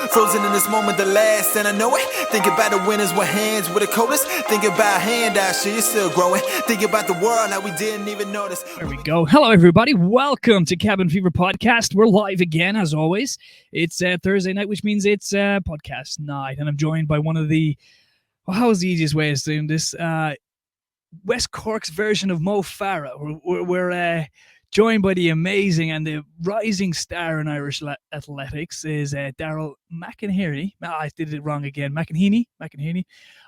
Frozen in this moment, the last, and I know it. Think about the winners with hands with the coldest. Think about handout, shit, you're still growing. Think about the world, how we didn't even notice. There we go. Hello, everybody. Welcome to Cabinfeverpcast. We're live again, as always. It's Thursday night, which means it's podcast night, and I'm joined by one of the, well, how's the easiest way of doing this? West Cork's version of Mo Farah. We're joined by the amazing and the rising star in Irish athletics is Darragh Mcelhinney. I did it wrong again. Mcelhinney.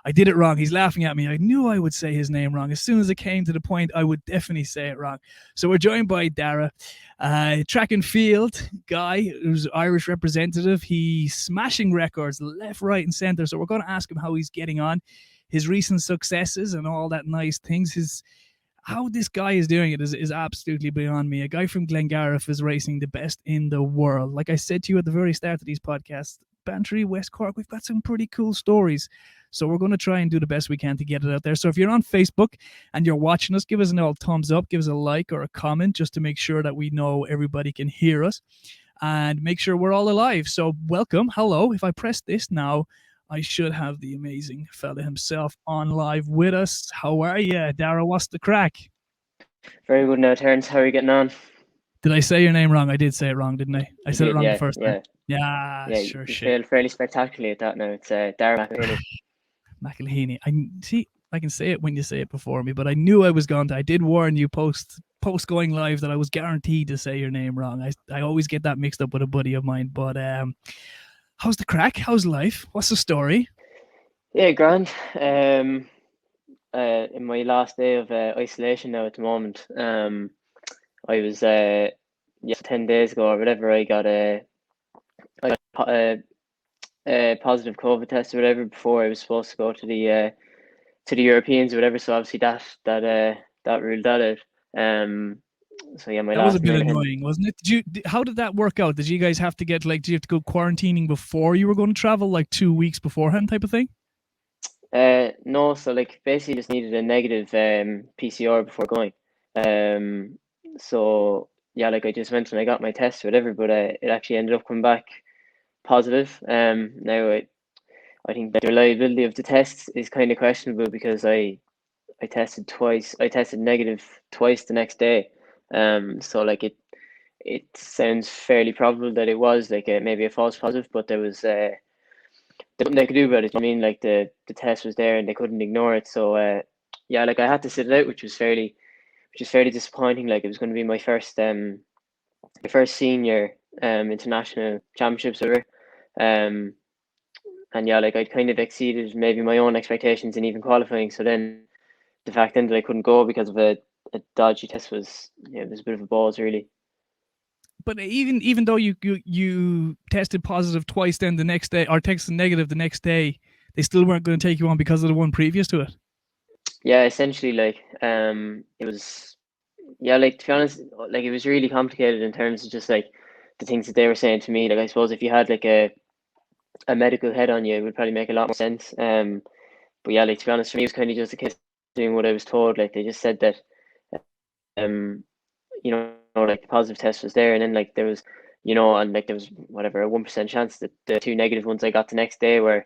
I did it wrong. He's laughing at me. I knew I would say his name wrong. As soon as it came to the point, I would definitely say it wrong. So we're joined by Darragh, track and field guy who's Irish representative. He's smashing records left, right, and centre. So we're going to ask him how he's getting on, his recent successes, and all that nice things. How this guy is doing it is absolutely beyond me. A guy from Glengarriff is racing the best in the world. Like I said to you at the very start of these podcasts, Bantry, West Cork, we've got some pretty cool stories. So we're going to try and do the best we can to get it out there. So if you're on Facebook and you're watching us, give us an old thumbs up, give us a like or a comment just to make sure that we know everybody can hear us and make sure we're all alive. So welcome. Hello. If I press this now, I should have the amazing fella himself on live with us. How are you, Darragh? What's the crack? Very good now, Terence. How are you getting on? Did I say your name wrong? I did say it wrong, didn't I? I said it wrong the first time. Yeah, sure. You failed fairly spectacularly at that now. It's Darragh Mcelhinney. Mcelhinney. I can say it when you say it before me, but I knew I was going to. I did warn you post going live that I was guaranteed to say your name wrong. I always get that mixed up with a buddy of mine, but how's the crack? How's life? What's the story? Yeah, grand. In my last day of isolation now at the moment, I was 10 days ago or whatever. I got a positive COVID test or whatever before I was supposed to go to the Europeans or whatever. So obviously that ruled that out. So yeah, that was a bit annoying, wasn't it? How did that work out? Did you guys have to get did you have to go quarantining before you were going to travel, like 2 weeks beforehand type of thing? No, so basically just needed a negative PCR before going. So yeah, I just went and I got my test or whatever, but it actually ended up coming back positive. Now I think the reliability of the tests is kind of questionable because I tested twice. I tested negative twice the next day. So it sounds fairly probable that it was maybe a false positive, but there was nothing they could do about it. I mean, the test was there and they couldn't ignore it. So I had to sit it out, which was fairly disappointing. It was going to be my first senior international championships ever. And I kind of exceeded maybe my own expectations in even qualifying. So then the fact then that I couldn't go because of a dodgy test was it was a bit of a balls, really. But even though you tested positive twice, then the next day, or tested negative the next day, they still weren't going to take you on because of the one previous to it. Yeah, essentially, it was, to be honest, it was really complicated in terms of just the things that they were saying to me. I suppose if you had a medical head on you, it would probably make a lot more sense. But yeah, to be honest, for me, it was kind of just a case of doing what I was told. They just said that, the positive test was there, and then there was, and there was whatever a 1% chance that the two negative ones I got the next day were,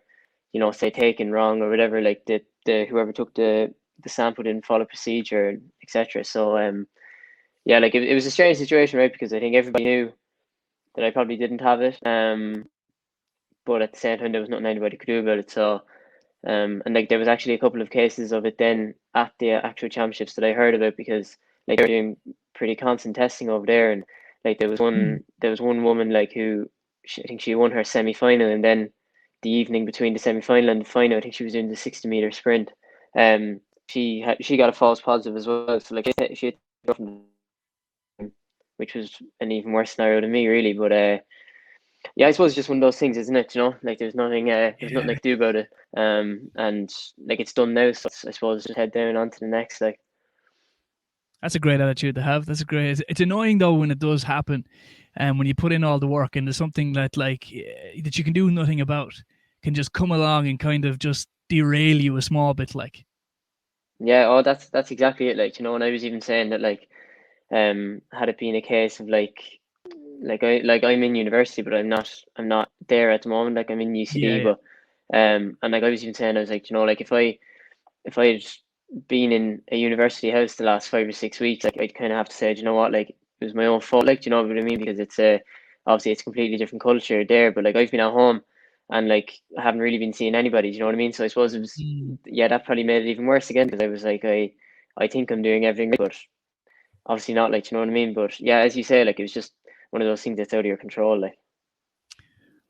say taken wrong or whatever. The whoever took the sample didn't follow procedure, etc. So it was a strange situation, right? Because I think everybody knew that I probably didn't have it. But at the same time, there was nothing anybody could do about it. So, and there was actually a couple of cases of it then at the actual championships that I heard about, because they were doing pretty constant testing over there, and there was one woman who I think she won her semi-final, and then the evening between the semi-final and the final, I think she was doing the 60-meter sprint. She got a false positive as well. So she had, which was an even worse scenario than me, really. But yeah, I suppose it's just one of those things, isn't it? There's nothing nothing I can do about it. And it's done now, so I suppose just head down on to the next. That's a great attitude to have. It's annoying though when it does happen, and when you put in all the work and there's something that that you can do nothing about, can just come along and kind of just derail you a small bit. Yeah, that's exactly it. And I was even saying that had it been a case of I'm in university, but I'm not there at the moment. Like I'm in Yeah, UCD, yeah. but and like I was even saying, I was like, like if I had been in a university house the last 5 or 6 weeks, like I'd kind of have to say, what, like it was my own fault, like, do you know what I mean? Because it's obviously it's a completely different culture there, but like I've been at home and like I haven't really been seeing anybody, do you know what I mean? So I suppose it was, Mm. yeah, that probably made it even worse again because I was like, I think I'm doing everything, right, but obviously not, like, do you know what I mean? But yeah, as you say, like it was just one of those things that's out of your control, like.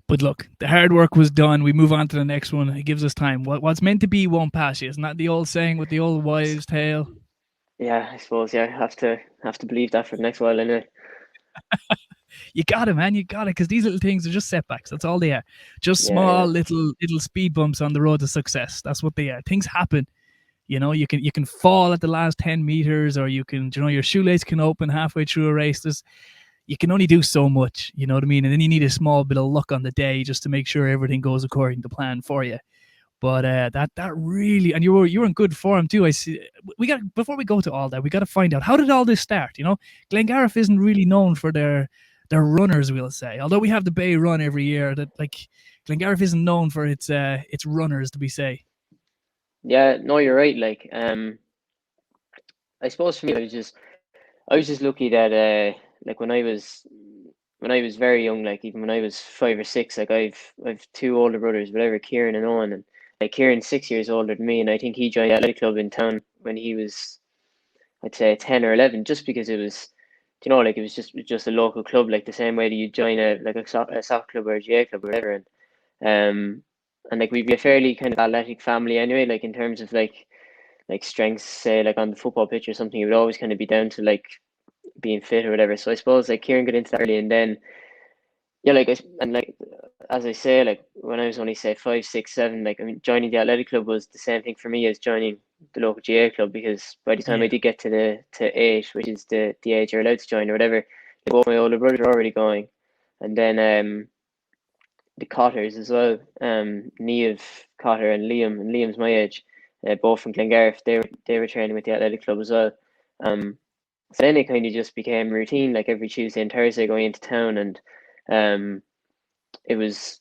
But look, the hard work was done. We move on to the next one. It gives us time. What's meant to be won't pass you. Isn't that the old saying with the old wives' tale? Yeah, I suppose, yeah, have to believe that for the next while anyway. You got it, man. You got it. Because these little things are just setbacks. That's all they are. Just Yeah, small yeah. little speed bumps on the road to success. That's what they are. Things happen. You can fall at the last 10 meters, or you can, your shoelace can open halfway through a race. You can only do so much. You know what I mean? And then you need a small bit of luck on the day just to make sure everything goes according to plan for you. But that really, and you were in good form too. I see. We got Before we go to all that, we got to find out, how did all this start. Glengarriff isn't really known for their runners, we'll say. Although we have the Bay Run every year, that like Glengarriff isn't known for its runners, do we say? Yeah, no, you're right. Like, I suppose for me, I was just lucky that like when I was very young, like even when I was 5 or 6, like I've two older brothers, whatever, Kieran and Owen, and like Kieran's 6 years older than me, and I think he joined the athletic club in town when he was, I'd say, 10 or 11, just because it was, like it was just a local club, like the same way that you join a soccer club or a GA club or whatever, um and like we'd be a fairly kind of athletic family anyway, like in terms of like strengths, say like on the football pitch or something, it would always kind of be down to like being fit or whatever. So I suppose like Kieran got into that early, and then yeah, like and like as I say, like when I was only say 5, 6, 7, like I mean, joining the athletic club was the same thing for me as joining the local GA club, because by the time I Yeah, did get to 8, which is the age you're allowed to join or whatever, like, both my older brothers were already going, and then the Cotters as well, Niamh Cotter and Liam's my age, both from Glengarriff. They were training with the athletic club as well. So then it kind of just became routine, like every Tuesday and Thursday going into town, and um, it was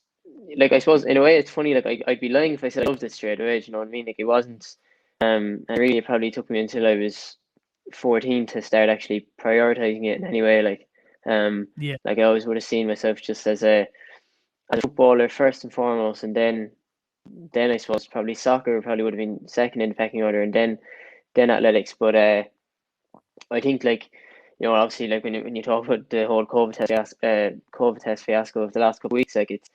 like, I suppose in a way it's funny. Like I'd be lying if I said I loved it straight away. Do you know what I mean? Like it wasn't. And really, it probably took me until I was 14 to start actually prioritizing it in any way. yeah, Like I always would have seen myself just as a footballer first and foremost, and then I suppose probably soccer probably would have been second in the pecking order, and then athletics. But I think, like, obviously, like when you talk about the whole COVID test fiasco of the last couple of weeks, like it's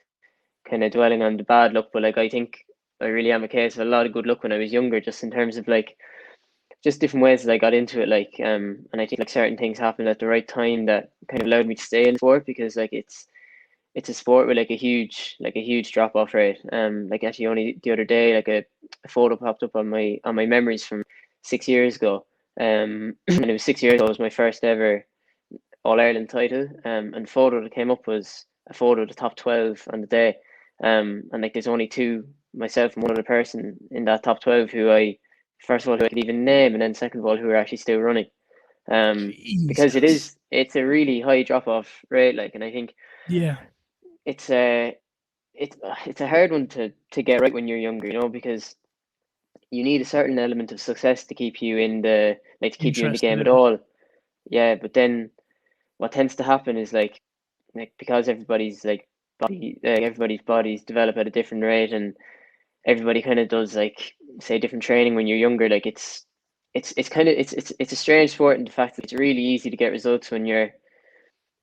kind of dwelling on the bad luck, but like I think I really am a case of a lot of good luck when I was younger, just in terms of like just different ways that I got into it, like and I think like certain things happened at the right time that kind of allowed me to stay in sport, because like it's a sport with like a huge drop off rate. Like actually only the other day, like a photo popped up on my memories from 6 years ago. And it was 6 years ago, it was my first ever All Ireland title. And the photo that came up was a photo of the top 12 on the day. And like there's only two, myself and one other person in that top 12 who I, first of all, who I could even name, and then second of all, who are actually still running. Because Jesus. it's a really high drop off rate, like, and I think Yeah, it's it's a hard one to get right when you're younger, because you need a certain element of success to keep you in to keep you in the interested game at in it. all. Yeah, but then what tends to happen is like because everybody's bodies develop at a different rate, and everybody kind of does, like, say, different training when you're younger. Like it's kind of it's a strange sport in the fact that it's really easy to get results when you're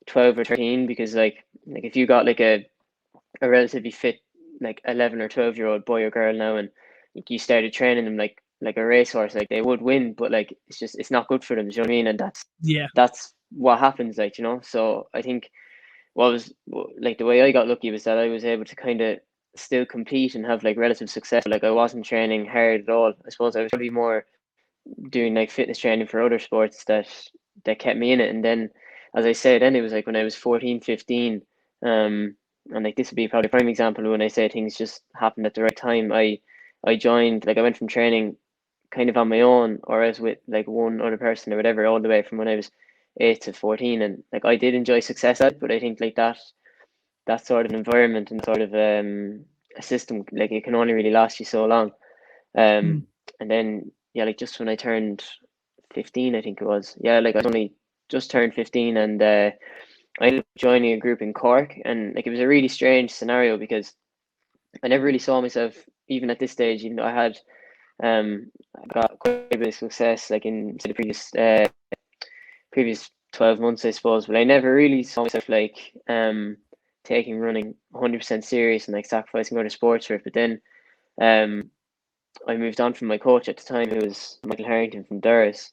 12 or 13, because like if you got like a relatively fit, like 11 or 12-year-old boy or girl now, and like, you started training them like a racehorse, like they would win, but like it's not good for them, do you know what I mean? And Yeah, that's what happens, like, so I think what was like the way I got lucky was that I was able to kind of still compete and have like relative success. Like I wasn't training hard at all. I suppose I was probably more doing like fitness training for other sports that kept me in it. And then, as I said, then it was like when I was 14, 15, and like this would be probably a prime example when I say things just happened at the right time. I joined, like I went from training kind of on my own, or else with like one other person or whatever, all the way from when I was 8 to 14, and like I did enjoy success at it, but I think like that sort of environment and sort of a system, like it can only really last you so long. Mm. And then yeah, like just when I turned 15, I think it was. Yeah, like I was only just turned 15, and I ended up joining a group in Cork, and like it was a really strange scenario because I never really saw myself even at this stage, even though I got quite a bit of success like in the previous 12 months, I suppose, but I never really saw myself like taking running 100% serious and like sacrificing other sports for it. But then um I moved on from my coach at the time, who was Michael Harrington from Durris.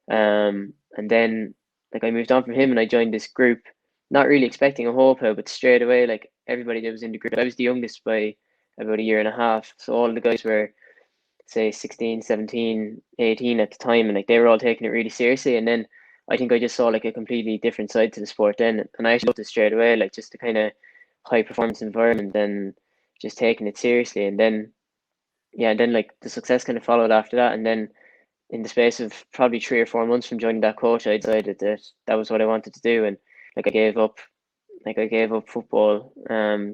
And then like I moved on from him and I joined this group, not really expecting a whole pile, but straight away, like everybody that was in the group, I was the youngest by about a year and a half. So all the guys were, say, 16, 17, 18 at the time, and like they were all taking it really seriously. And then I think I just saw like a completely different side to the sport then. And I actually loved it straight away, like just the kind of high performance environment and just taking it seriously. And then, yeah, and then like the success kind of followed after that. And then in the space of probably 3 or 4 months from joining that coach, I decided that that was what I wanted to do, and like I gave up football,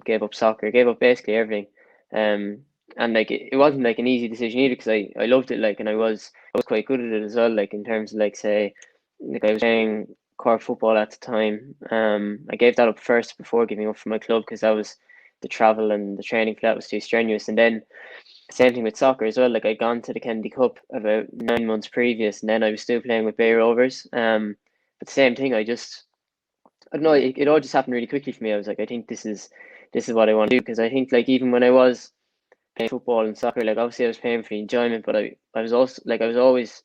gave up soccer, gave up basically everything, and like it wasn't like an easy decision either because I loved it, like, and I was quite good at it as well, like in terms of like say like I was playing Cork football at the time. I gave that up first before giving up for my club because that was the travel and the training for that was too strenuous, and then same thing with soccer as well. Like I'd gone to the Kennedy Cup about 9 months previous, and then I was still playing with Bay Rovers. But same thing. I don't know. It all just happened really quickly for me. I was like, I think this is what I want to do, because I think like even when I was playing football and soccer, like obviously I was playing for the enjoyment, but I was also like I was always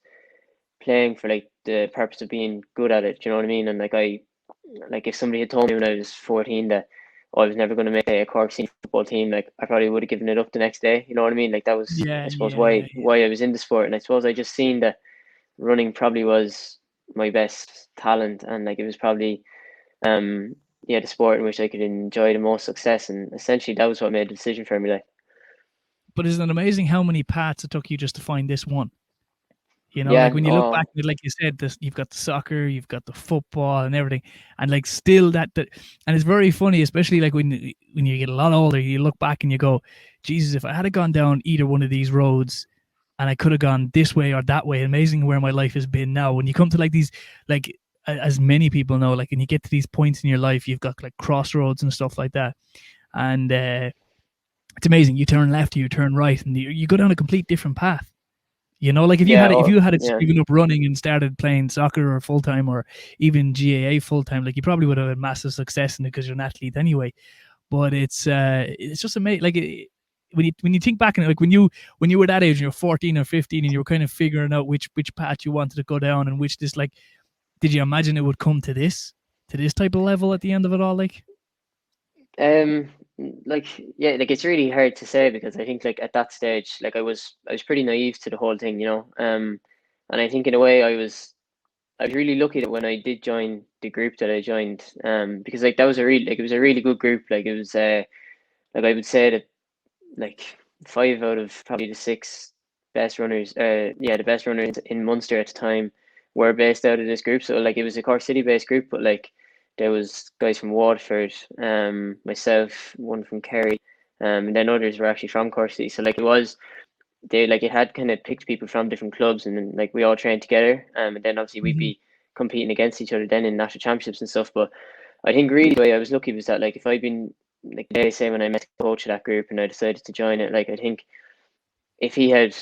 playing for like the purpose of being good at it. Do you know what I mean? And like if somebody had told me when I was 14 that I was never going to make a Cork senior football team, like I probably would have given it up the next day. You know what I mean? Like that was, Yeah, I suppose, yeah, why I was in the sport, and I suppose I just seen that running probably was my best talent, and like it was probably yeah, the sport in which I could enjoy the most success, and essentially that was what made the decision for me. Like but isn't it amazing how many paths it took you just to find this one? You know, like yeah, when you look back, like you said, this you've got the soccer, you've got the football, and everything, and like still that, and it's very funny, especially like when you get a lot older, you look back and you go, Jesus, if I had gone down either one of these roads, and I could have gone this way or that way, amazing where my life has been now. When you come to like these, like as many people know, like, and you get to these points in your life, you've got like crossroads and stuff like that, and it's amazing. You turn left, you turn right, and you go down a complete different path. You know, like yeah, if you had yeah. given up running and started playing soccer or full time or even GAA full time, like you probably would have had massive success in it because you're an athlete anyway. But it's just amazing. Like when you think back on it, like when you were that age and you're 14 or 15 and you were kind of figuring out which path you wanted to go down and which this, like, did you imagine it would come to this type of level at the end of it all? Like, Um, like yeah, like it's really hard to say because I think like at that stage, like I was pretty naive to the whole thing, you know. And I think in a way I was really lucky that when I did join the group that I joined, because like that was a really like it was a really good group. Like it was like I would say that like 5 out of probably the 6 best runners, yeah, the best runners in Munster at the time were based out of this group. So like it was a Cork City based group, but like there was guys from Waterford, myself, one from Kerry, and then others were actually from Cork City. So like it was they like it had kind of picked people from different clubs, and then like we all trained together, and then obviously we'd mhm. be competing against each other then in national championships and stuff. But I think really the way I was lucky was that like if I'd been like they say when I met the coach of that group and I decided to join it, like I think if he had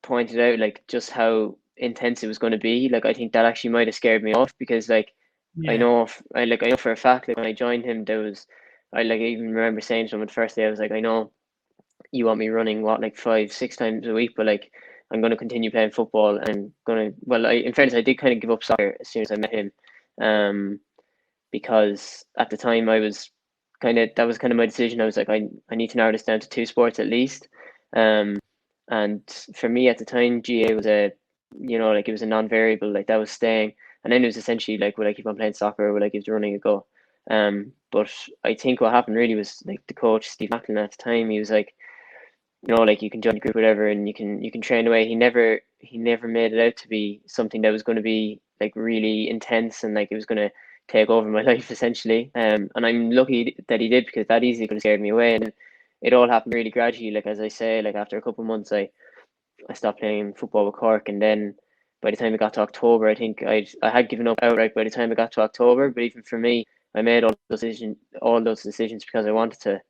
pointed out like just how intense it was going to be, like I think that actually might have scared me off because like Yeah, I know for a fact like when I joined him there was I even remember saying to him the first day I was like I know you want me running what like 5 6 times a week, but like I'm going to continue playing football and going to in fairness I did kind of give up soccer as soon as I met him, um because at the time I was kind of that was kind of my decision. I was like I need to narrow this down to 2 sports at least, um and for me at the time GA was a like it was a non-variable, like that was staying, and then it was essentially like would I keep on playing soccer or would I give the running a go. But I think what happened really was like the coach Steve Macklin at the time, he was like, like you can join the group, whatever, and you can train away. He never made it out to be something that was going to be like really intense and like it was going to take over my life essentially. And I'm lucky that he did, because that easily could have scared me away. And it all happened really gradually. Like, as I say, like after a couple of months, I stopped playing football with Cork, and then by the time it got to October, I think I had given up outright by the time it got to October. But even for me, I made all those decisions because I wanted to,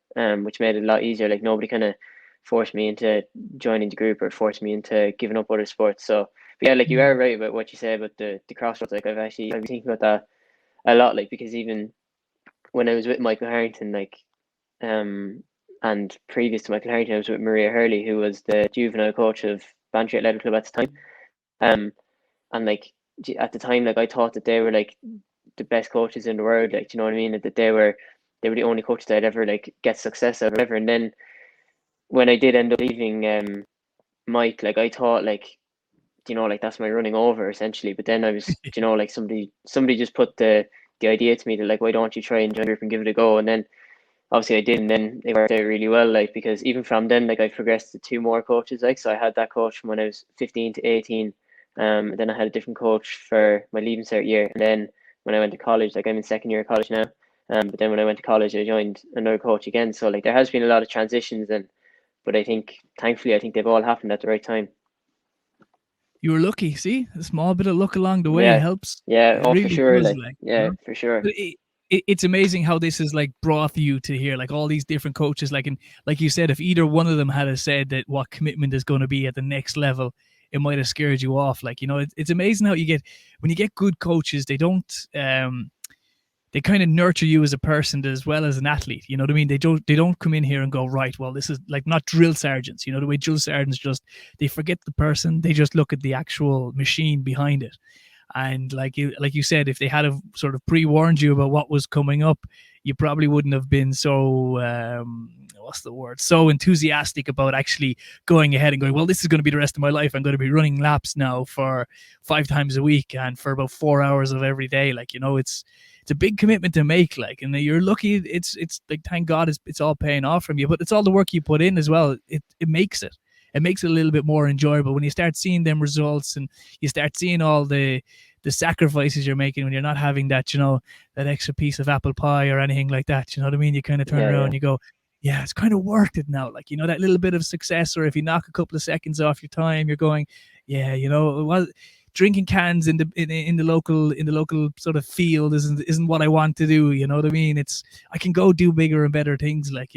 which made it a lot easier. Like, nobody kind of forced me into joining the group or forced me into giving up other sports. So, but yeah, like, you are right about what you say about the crossroads. Like, I've been thinking about that a lot. Like, because even when I was with Michael Harrington, like, um, and previous to Michael Harrington, I was with Maria Hurley, who was the juvenile coach of Bantry Athletic Club at the time. And like, at the time, like, I thought that they were like the best coaches in the world. Like, do you know what I mean? That they were the only coaches that I'd ever like get success out of ever. And then when I did end up leaving, Mike, like, I thought, like, like, that's my running over essentially. But then I was, like, somebody just put the idea to me that, like, why don't you try and join the group and give it a go? And then obviously I did, and then it worked out really well. Like, because even from then, like, I progressed to two more coaches. Like, so I had that coach from when I was 15 to 18. And then I had a different coach for my leaving cert year. And then when I went to college, like, I'm in second year of college now. But then when I went to college, I joined another coach again. So, like, there has been a lot of transitions, but I think, thankfully, I think they've all happened at the right time. You were lucky. See, a small bit of luck along the way Yeah, helps. yeah, It for really sure. does. Like, Like, yeah, for sure. But it's amazing how this has like brought you to here, like all these different coaches. Like, and like you said, if either one of them had said that what commitment is going to be at the next level, it might have scared you off. Like, it's amazing how when you get good coaches, they don't they kind of nurture you as a person as well as an athlete. You know what I mean? They don't come in here and go, right, well, this is like not drill sergeants. You know, the way drill sergeants they forget the person, they just look at the actual machine behind it. And like you said, if they had have sort of pre-warned you about what was coming up, you probably wouldn't have been so what's the word? So enthusiastic about actually going ahead and going, well, this is going to be the rest of my life. I'm going to be running laps now for 5 times a week and for about 4 hours of every day. Like, it's a big commitment to make. Like, and you're lucky. It's like, thank God it's all paying off from you. But it's all the work you put in as well. It makes it. It makes it a little bit more enjoyable when you start seeing them results and you start seeing all the sacrifices you're making when you're not having that, that extra piece of apple pie or anything like that. You know what I mean? You kind of turn around and you go, yeah, it's kind of worth it now. Like, that little bit of success, or if you knock a couple of seconds off your time, you're going, yeah, drinking cans in the local sort of field isn't what I want to do. You know what I mean? I can go do bigger and better things, like,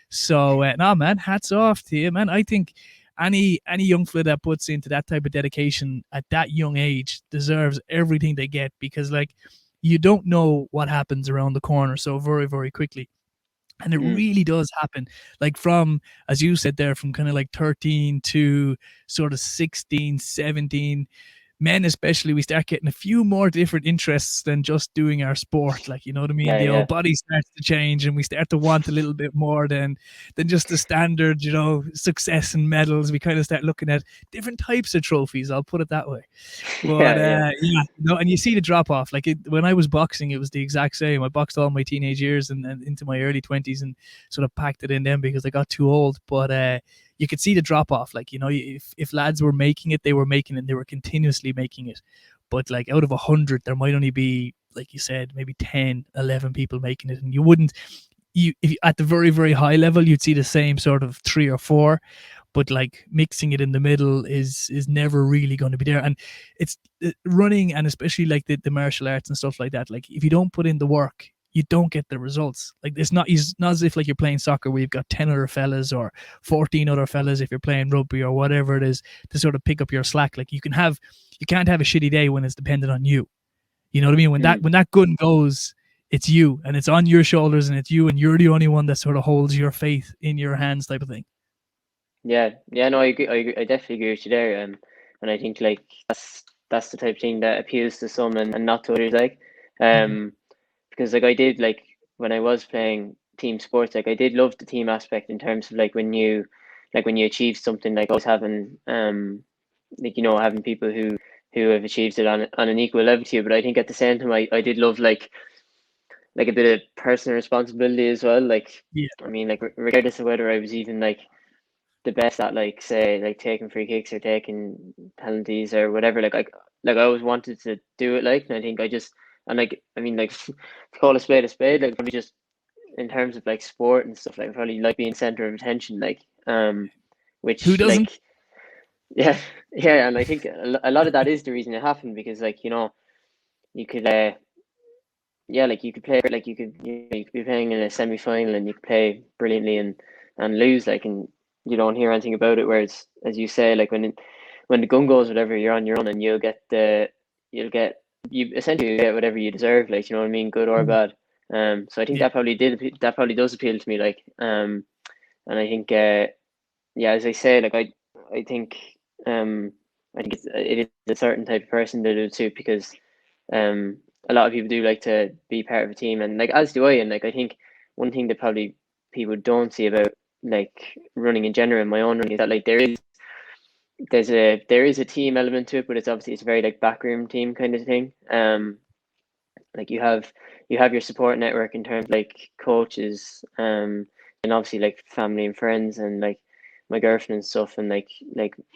So no, man, hats off to you, man. I think any young fella that puts into that type of dedication at that young age deserves everything they get, because, like, you don't know what happens around the corner so very, very quickly. And it really does happen. Like, from, as you said there, from kind of like 13 to sort of 16, 17, men especially, we start getting a few more different interests than just doing our sport. Like, you know what I mean? The old body starts to change and we start to want a little bit more than just the standard, success and medals. We kind of start looking at different types of trophies, I'll put it that way. But and you see the drop off. Like, when I was boxing, it was the exact same. I boxed all my teenage years and into my early 20s and sort of packed it in them because I got too old. But you could see the drop off. Like, if lads were making it, they were making it, and they were continuously making it. But like, out of 100, there might only be, like you said, maybe 10, 11 people making it. And if at the very, very high level, you'd see the same sort of 3 or 4. But like, mixing it in the middle is never really going to be there. And it's running, and especially like the martial arts and stuff like that. Like, if you don't put in the work, you don't get the results. Like, it's not as if like you're playing soccer where you've got 10 other fellas or 14 other fellas if you're playing rugby or whatever it is to sort of pick up your slack. Like, you can't have a shitty day when it's dependent on you. You know what I mean? When that gun goes, it's you, and it's on your shoulders, and it's you, and you're the only one that sort of holds your faith in your hands, type of thing. Yeah, no, I agree. I definitely agree with you there. And I think, like, that's the type of thing that appeals to some and not to others. Like, because like, I did, like, when I was playing team sports, like, I did love the team aspect in terms of like when you achieve something, like always having like, having people who have achieved it on an equal level to you. But I think at the same time, I did love like a bit of personal responsibility as well. Like, I mean, like, regardless of whether I was even like the best at, like, say, like, taking free kicks or taking penalties or whatever, like I always wanted to do it, like, and I think And like, I mean, like to call a spade, like probably just in terms of like sport and stuff, like probably like being center of attention, like Who which doesn't? like yeah, yeah, and I think a lot of that is the reason it happened because like you could yeah, like you could play like you could be playing in a semi final and you could play brilliantly and lose like and you don't hear anything about it. Whereas as you say, like when the gun goes, whatever, you're on your own and you'll get you essentially get whatever you deserve. Like you know what I mean, good or Mm. bad. So I think Yeah. that probably does appeal to me. Like and I think yeah, as I say, like I think um I think it is a certain type of person to do too because um, a lot of people do like to be part of a team, and like as do I. And like I think one thing that probably people don't see about like running in general, in my own running, is that like there is a team element to it, but it's a very like backroom team kind of thing. Like you have your support network in terms of, like coaches, and obviously like family and friends and like my girlfriend and stuff and like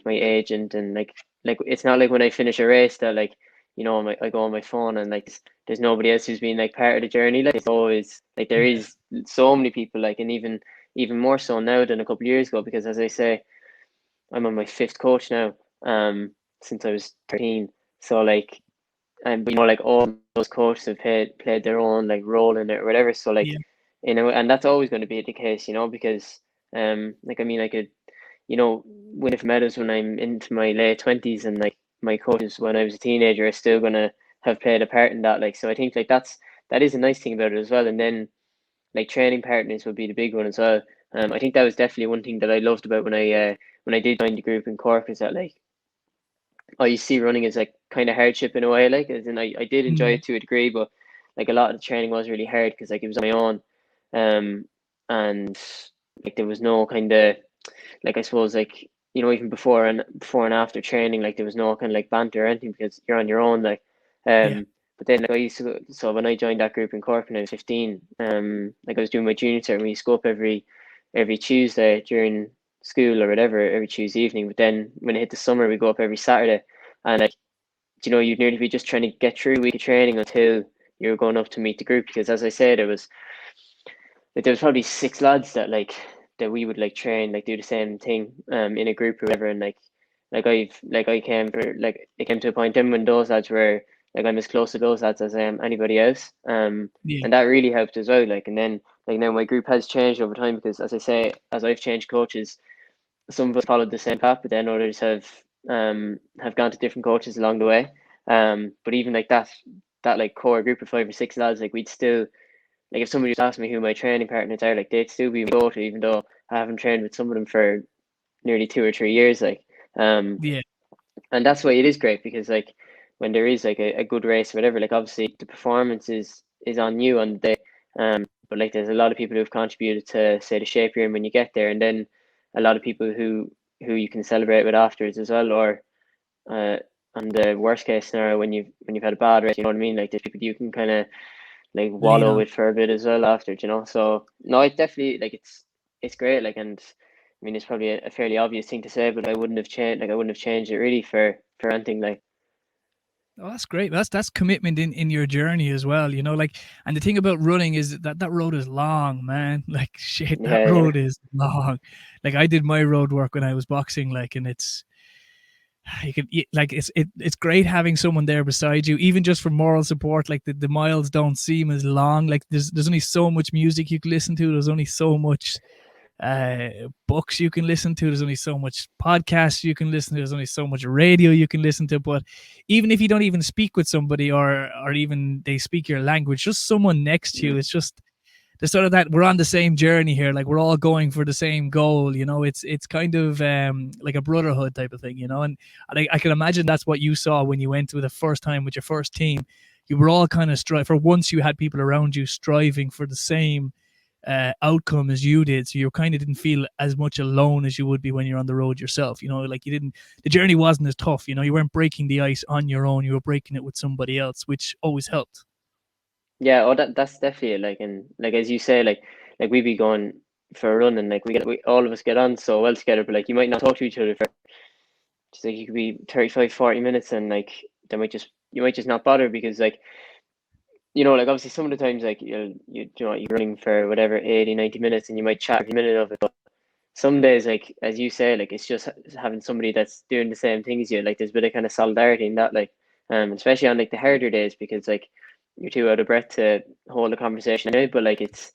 my agent and like it's not like when I finish a race that like I go on my phone and like there's nobody else who's been like part of the journey. Like it's always like there Yeah. is so many people like and even more so now than a couple of years ago because as I say I'm on my fifth coach now since I was 13. So like and but like all those coaches have played their own like role in it or whatever. So like Yeah. and that's always going to be the case, because like I mean I could win for medals when I'm into my late 20s and like my coaches when I was a teenager are still gonna have played a part in that. Like so I think like that is a nice thing about it as well. And then like training partners would be the big one as well. I think that was definitely one thing that I loved about when I did join the group in Cork is that like you see running as like kind of hardship in a way, like as in I did enjoy Mm. it to a degree, but like a lot of the training was really hard because like it was on my own, and like there was no kind of like I suppose like even before and after training like there was no kind of like banter or anything because you're on your own like Yeah. but then like I used to so when I joined that group in Cork when I was 15 like I was doing my junior term we used to go up every Tuesday during school or whatever every Tuesday evening. But then when it hit the summer, we go up every Saturday, and like you'd nearly be just trying to get through a week of training until you're going up to meet the group. Because as I said, there was probably six lads that we would like train like do the same thing in a group or whatever, and I came for like it came to a point then when those lads were like I'm as close to those lads as I am anybody else. Yeah. And that really helped as well. Like and then like now my group has changed over time because as I say, as I've changed coaches, some of us followed the same path, but then others have gone to different coaches along the way. But even like that like core group of five or six lads, like we'd still like if somebody was asking me who my training partners are, like they'd still be my go to, even though I haven't trained with some of them for nearly 2 or 3 years. Like Yeah. and that's why it is great because like when there is like a good race or whatever, like obviously the performance is on you on the day. But like there's a lot of people who've contributed to say the shape you're in when you get there, and then a lot of people who you can celebrate with afterwards as well, or uh on the worst case scenario when you've had a bad race, you know what I mean? Like there's people you can kind of like Lean wallow on. with for a bit as well after, So no, it definitely like it's great. Like and I mean it's probably a fairly obvious thing to say, but I wouldn't have changed it really for anything like Oh, that's great. That's commitment in your journey as well. Like, and the thing about running is that road is long, man. Like, shit, that yeah, yeah. road is long. Like, I did my road work when I was boxing. Like, and it's like it's great having someone there beside you, even just for moral support. Like the miles don't seem as long. Like there's only so much music you can listen to. There's only so much books you can listen to. There's only so much podcasts you can listen to. There's only so much radio you can listen to. But even if you don't even speak with somebody or even they speak your language, just someone next to you, it's just the sort of that we're on the same journey here. Like we're all going for the same goal. It's kind of like a brotherhood type of thing. And I can imagine that's what you saw when you went to the first time with your first team. You were all kind of for once you had people around you striving for the same outcome as you did, so you kind of didn't feel as much alone as you would be when you're on the road yourself. Like the journey wasn't as tough. You weren't breaking the ice on your own, you were breaking it with somebody else, which always helped. Yeah, oh that's definitely it. Like and like as you say, like we be going for a run and like we all of us get on so well together, but like you might not talk to each other for just like you could be 35, 40 minutes and like they might just you might just not bother because like you know, like obviously some of the times like you're running for whatever 80, 90 minutes and you might chat every minute of it, but some days, like as you say, like it's just having somebody that's doing the same thing as you. Like there's a bit of kind of solidarity in that, like especially on like the harder days because like you're too out of breath to hold a conversation anyway. But like it's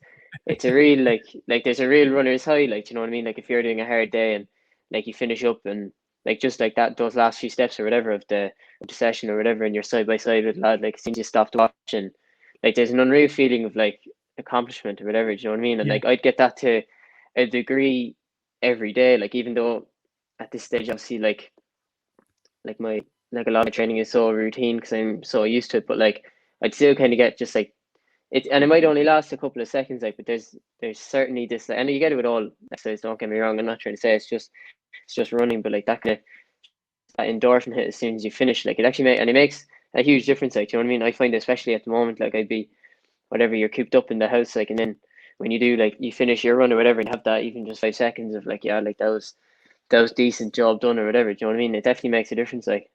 a real like there's a real runner's high. Like you know what I mean? Like if you're doing a hard day and like you finish up and like just like that those last few steps or whatever of the session or whatever, and you're side by side with a lad, like since you stop to watch and like there's an unreal feeling of like accomplishment or whatever. Do you know what I mean? And Yeah. like I'd get that to a degree every day. Like even though at this stage, obviously, like my like a lot of training is so routine because I'm so used to it. But like I'd still kind of get just like it, and it might only last a couple of seconds. Like, but there's certainly this, and you get it with all exercise. Don't get me wrong. I'm not trying to say it's just running, but like that kind of that endorphin hit as soon as you finish, like it actually it makes a huge difference. Like, you know what I mean? I find especially at the moment, like I'd be whatever you're cooped up in the house, like, and then when you do like you finish your run or whatever, and have that even just 5 seconds of like, yeah, like that was decent job done or whatever. Do you know what I mean? It definitely makes a difference. Like,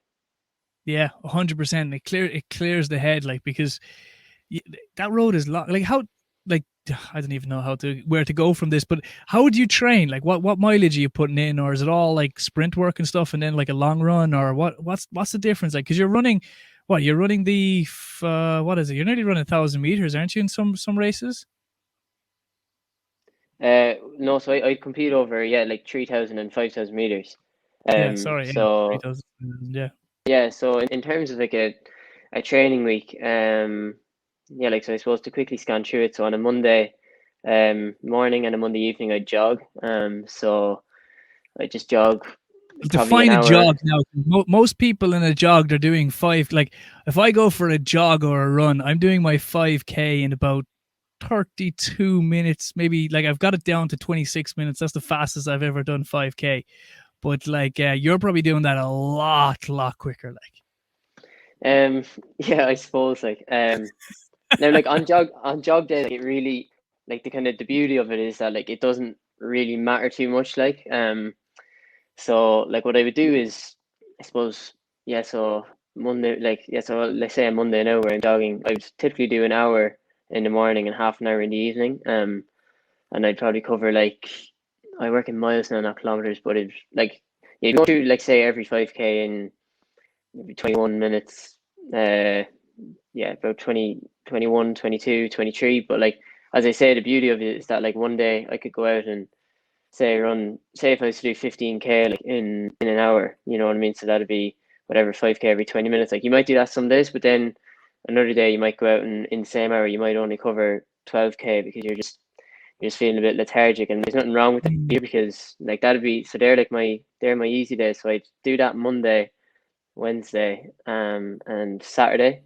Yeah, 100%. It clears the head, like, because that road is long. Like how, like I don't even know where to go from this. But how would you train? Like what mileage are you putting in, or is it all like sprint work and stuff, and then like a long run, or what's the difference? Like, because you're running, you're running what is it? You're nearly running 1,000 meters, aren't you, in some races? no, so I compete over like 3,000 and 5,000 meters. Yeah, sorry, yeah, So 3,000. Yeah. yeah, so in terms of like a training week, yeah, like so I suppose to quickly scan through it. So on a Monday, morning and a Monday evening, I jog. So I just jog probably an Define a hour. jog now. Most people in a jog, they're doing five. Like if I go for a jog or a run, I'm doing my 5K in about 32 minutes. Maybe like I've got it down to 26 minutes. That's the fastest I've ever done 5K. But like, you're probably doing that a lot quicker. Like, Yeah, I suppose like now like on jog day, like, it really like the kind of the beauty of it is that like it doesn't really matter too much. Like so like what I would do is I suppose yeah, so Monday like yeah, so let's say on Monday now where I'm jogging, I would typically do an hour in the morning and half an hour in the evening. And I'd probably cover like I work in miles now, not kilometers, but it's like you go through like say every 5K in maybe 21 minutes. Yeah, about 20, 21, 22, 23. But like as I say, the beauty of it is that like one day I could go out and say if I was to do 15K like in an hour, you know what I mean? So that'd be whatever 5K every 20 minutes. Like you might do that some days, but then another day you might go out and in the same hour you might only cover 12K because you're just feeling a bit lethargic, and there's nothing wrong with that here because like that'd be so they're my easy days. So I do that Monday, Wednesday, and Saturday.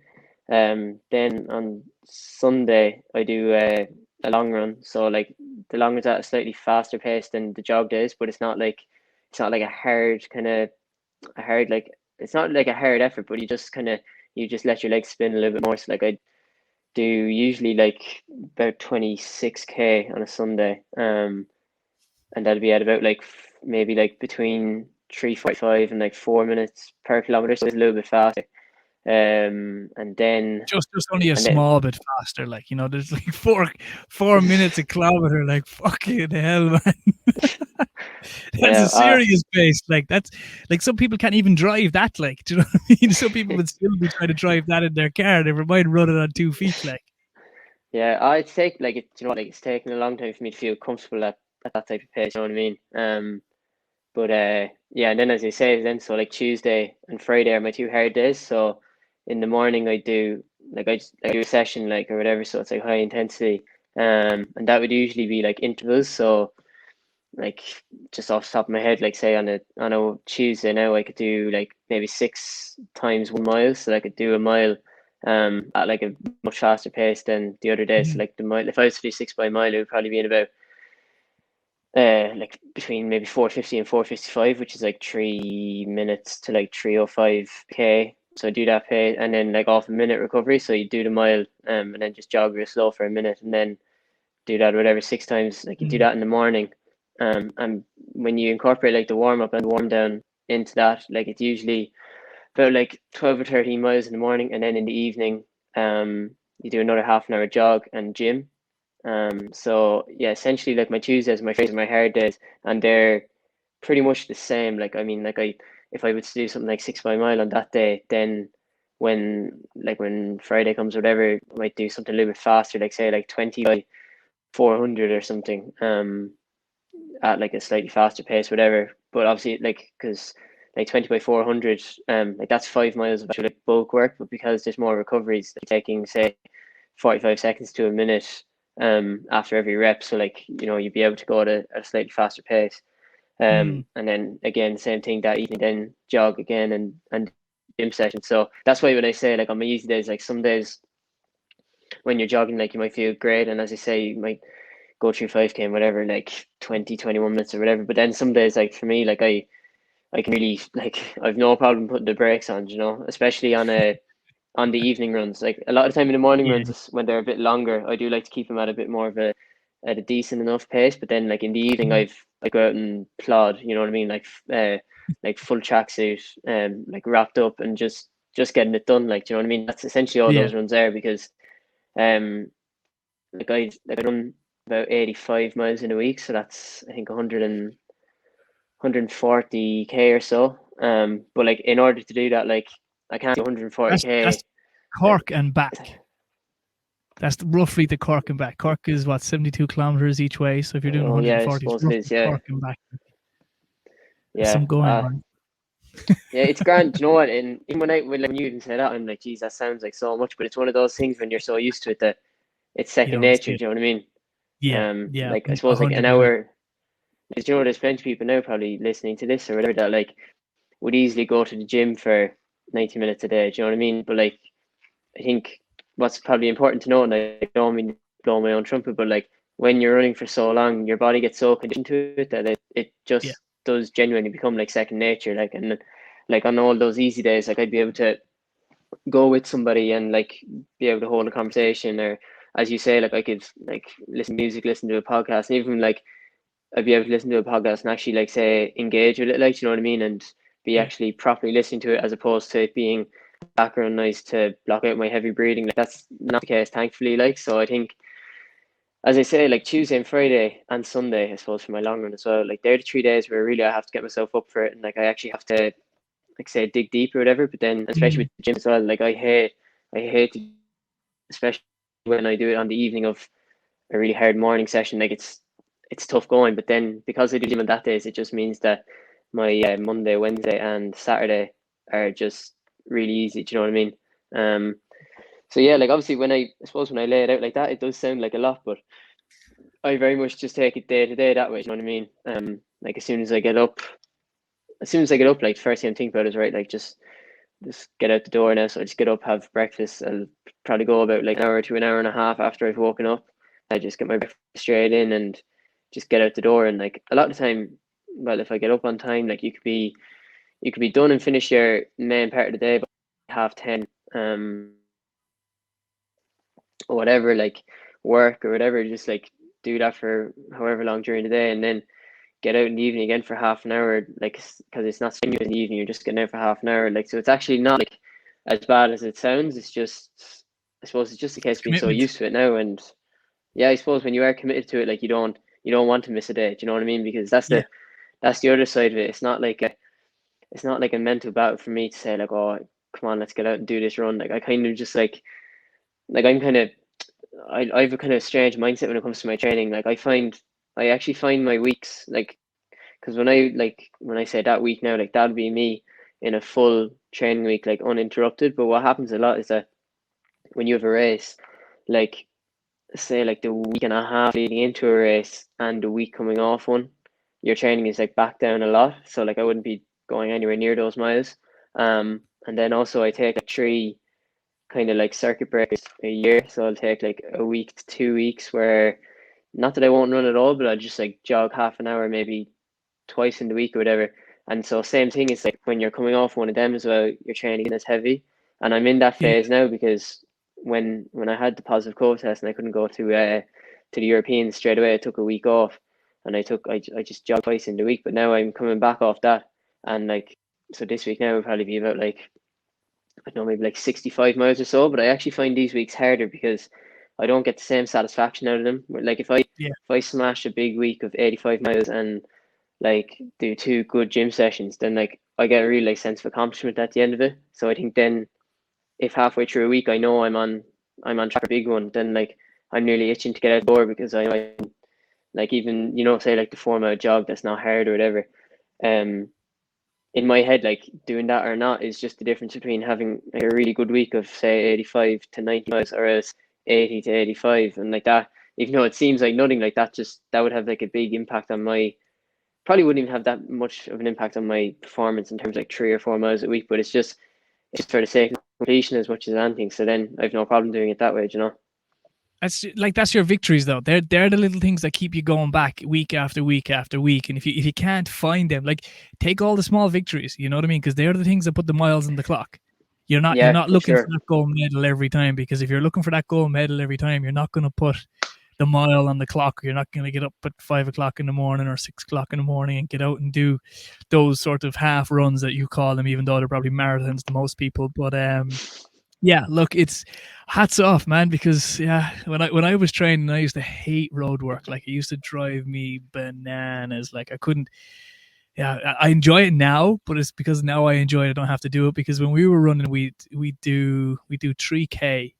Then on Sunday I do a long run. So like the long run's at a slightly faster pace than the jog days, but it's not like a hard kind of a hard like it's not like a hard effort, but you just let your legs spin a little bit more. So like I do usually like about 26K on a Sunday, and that'd be at about like maybe like between 3:45 and like 4 minutes per kilometer, so it's a little bit faster. And then just only a and then small bit faster. Like, there's like 4 minutes a kilometer. Like, fucking hell, man. That's yeah, a serious pace. Like, that's like some people can't even drive that. Like, do you know what I mean? Some people would still be trying to drive that in their car. Never mind running on 2 feet. Like, yeah, I'd take like it. You know, like it's taken a long time for me to feel comfortable at that type of pace. You know what I mean? But yeah, and then as you say, then so like Tuesday and Friday are my two hard days. So in the morning I do I do a session like or whatever, so it's like high intensity. And that would usually be like intervals. So like just off the top of my head, like say on a Tuesday now I could do like maybe 6 times 1 mile. So I could do a mile at like a much faster pace than the other day. So like the mile if I was to do 6 by mile, it would probably be in about like between maybe 450 and 455, which is like 3 minutes to like 305K. So I do that pace and then like off a minute recovery. So you do the mile and then just jog real slow for a minute and then do that whatever 6 times. Like you do that in the morning. And when you incorporate like the warm up and warm down into that, like it's usually about like 12 or 13 miles in the morning, and then in the evening, you do another half an hour jog and gym. So yeah, essentially like my Tuesdays, my Fridays, my hard days, and they're pretty much the same. Like I mean, like if I would do something like 6 by mile on that day, then when Friday comes or whatever, I might do something a little bit faster, like say like 20 by 400 or something. At like a slightly faster pace, whatever. But obviously, like because like 20 by 400, like that's 5 miles of actual like bulk work, but because there's more recoveries, like taking say 45 seconds to a minute after every rep, so like you'd be able to go at a slightly faster pace. And then again, same thing that evening, then jog again and gym session. So that's why when I say like on my easy days, like some days when you're jogging, like you might feel great, and as I say, you might go through 5K and whatever, like 20, 21 minutes or whatever. But then some days, like for me, like I can really like I've no problem putting the brakes on, especially on the evening runs. Like a lot of time in the morning Yeah. runs when they're a bit longer, I do like to keep them at a bit more of a decent enough pace. But then like in the evening, I go out and plod. You know what I mean? Like full tracksuit, like wrapped up and just getting it done. Like, do you know what I mean? That's essentially all Yeah. those runs there because I run about 85 miles in a week, so that's I think 140K or so. But like in order to do that, like I can't do That's 140K. Cork and back. That's roughly the Cork and back. Cork is what, 72 kilometers each way. So if you're doing Oh yeah, I 140, it's suppose it roughly is. Yeah, Cork and back. There's yeah. some going on. Yeah, it's grand. Do you know what? And even when you even say that, I'm like, geez, that sounds like so much. But it's one of those things when you're so used to it that it's You second don't see nature. it. Do you know what I mean? Yeah. Yeah. Like I suppose like an 100%. hour. Do you know there's plenty of people now probably listening to this or whatever that like would easily go to the gym for 90 minutes a day. Do you know what I mean? But like I think what's probably important to know, and I don't mean to blow my own trumpet, but like when you're running for so long, your body gets so conditioned to it that it Yeah. just does genuinely become like second nature. Like and like on all those easy days, like I'd be able to go with somebody and like be able to hold a conversation, or as you say, like I could like listen to music, listen to a podcast, and even like I'd be able to listen to a podcast and actually like say engage with it, like you know what I mean, and be Yeah. actually properly listening to it as opposed to it being background noise to block out my heavy breathing. Like that's not the case, thankfully. Like so, I think as I say, like Tuesday and Friday and Sunday, I suppose for my long run as well. Like they're the 3 days where really I have to get myself up for it, and like I actually have to like say dig deep or whatever. But then especially with the gym as well, like I hate to, especially when I do it on the evening of a really hard morning session. Like it's tough going, but then because I do gym on that days, it just means that my Monday, Wednesday, and Saturday are just really easy. Do you know what I mean? So yeah, like obviously I suppose when I lay it out like that, it does sound like a lot, but I very much just take it day to day that way. You know what I mean? Like as soon as I get up, like first thing I'm thinking about is right, like just get out the door now. So I just get up, have breakfast. I'll probably go about like an hour to an hour and a half after I've woken up. I just get my breakfast straight in and just get out the door. And like a lot of the time, well, if I get up on time, like you could be done and finish your main part of the day by 10:30, or whatever, like work or whatever. Just like do that for however long during the day, and then get out in the evening again for half an hour, like because it's not strenuous in the evening. You're just getting out for half an hour, like so. It's actually not like as bad as it sounds. It's just, I suppose, it's just a case of being so Commitment. used to it now. And yeah, I suppose when you are committed to it, like you don't want to miss a day. Do you know what I mean? Because Yeah. that's the other side of it. It's not like a mental battle for me to say like, oh, come on, let's get out and do this run. Like I kind of just like I'm kind of I have a kind of strange mindset when it comes to my training. Like I actually find my weeks like because when I say that week now, like that'd be me in a full training week, like uninterrupted. But what happens a lot is that when you have a race, like say like the week and a half leading into a race and the week coming off one, your training is like back down a lot. So like I wouldn't be going anywhere near those miles. And then also I take like three kind of like circuit breakers a year. So I'll take like a week to 2 weeks where not that I won't run at all, but I'll just like jog half an hour, maybe twice in the week or whatever. And so same thing is like when you're coming off one of them as well, your training is heavy. And I'm in that Yeah. phase now because when I had the positive COVID test and I couldn't go to the Europeans straight away, I took a week off and I just jogged twice in the week. But now I'm coming back off that, and like so this week now will probably be about like I don't know, maybe like 65 miles or so. But I actually find these weeks harder because I don't get the same satisfaction out of them. Like Yeah. if I smash a big week of 85 miles and like do 2 good gym sessions, then like I get a real like sense of accomplishment at the end of it. So I think then if halfway through a week I know I'm on track for a big one, then like I'm nearly itching to get out the door because I like, even, say like the 4 mile jog that's not hard or whatever. Um, in my head, like doing that or not is just the difference between having like a really good week of say 85 to 90 miles or else 80 to 85, and like that. Even though it seems like nothing, like that, just that would have like a big impact on my. Probably wouldn't even have that much of an impact on my performance in terms of like 3 or 4 miles a week, but it's for the sake of completion as much as anything. So then I've no problem doing it that way, you know. That's your victories though. They're the little things that keep you going back week after week after week. And if you can't find them, like take all the small victories, you know what I mean? Because they're the things that put the miles on the clock. You're Yeah, not for looking for sure. that gold medal every time, because if you're looking for that gold medal every time, you're not going to put the mile on the clock. You're not going to get up at 5 o'clock in the morning or 6 o'clock in the morning and get out and do those sort of half runs that you call them, even though they're probably marathons to most people. But yeah, look, it's hats off, man, because yeah, when I was training, I used to hate road work. Like it used to drive me bananas. Like I couldn't. Yeah, I enjoy it now, but it's because now I enjoy it. I don't have to do it, because when we were running, we do 3K,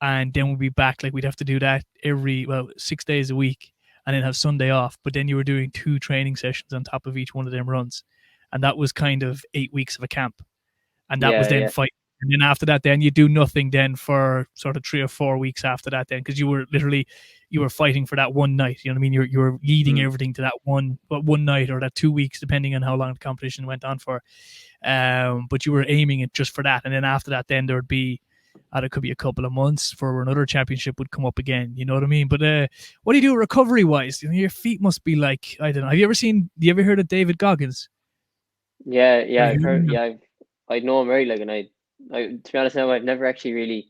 and then we'd be back. Like we'd have to do that 6 days a week, and then have Sunday off. But then you were doing 2 training sessions on top of each one of them runs, and that was kind of 8 weeks of a camp, and that was Yeah, then yeah. fight. And then after that, then you do nothing then for sort of 3 or 4 weeks after that, then, because you were fighting for that one night. You know what I mean? You were leading Mm. everything to that one night, or that 2 weeks, depending on how long the competition went on for. But you were aiming it just for that, and then after that, then there would be, it could be a couple of months for another championship would come up again. You know what I mean? But what do you do recovery wise? You know, your feet must be like, I don't know. Have you ever heard of David Goggins? Yeah, Have yeah, you I've heard of heard. him? Yeah, I know him very like, and to be honest now, I've never actually really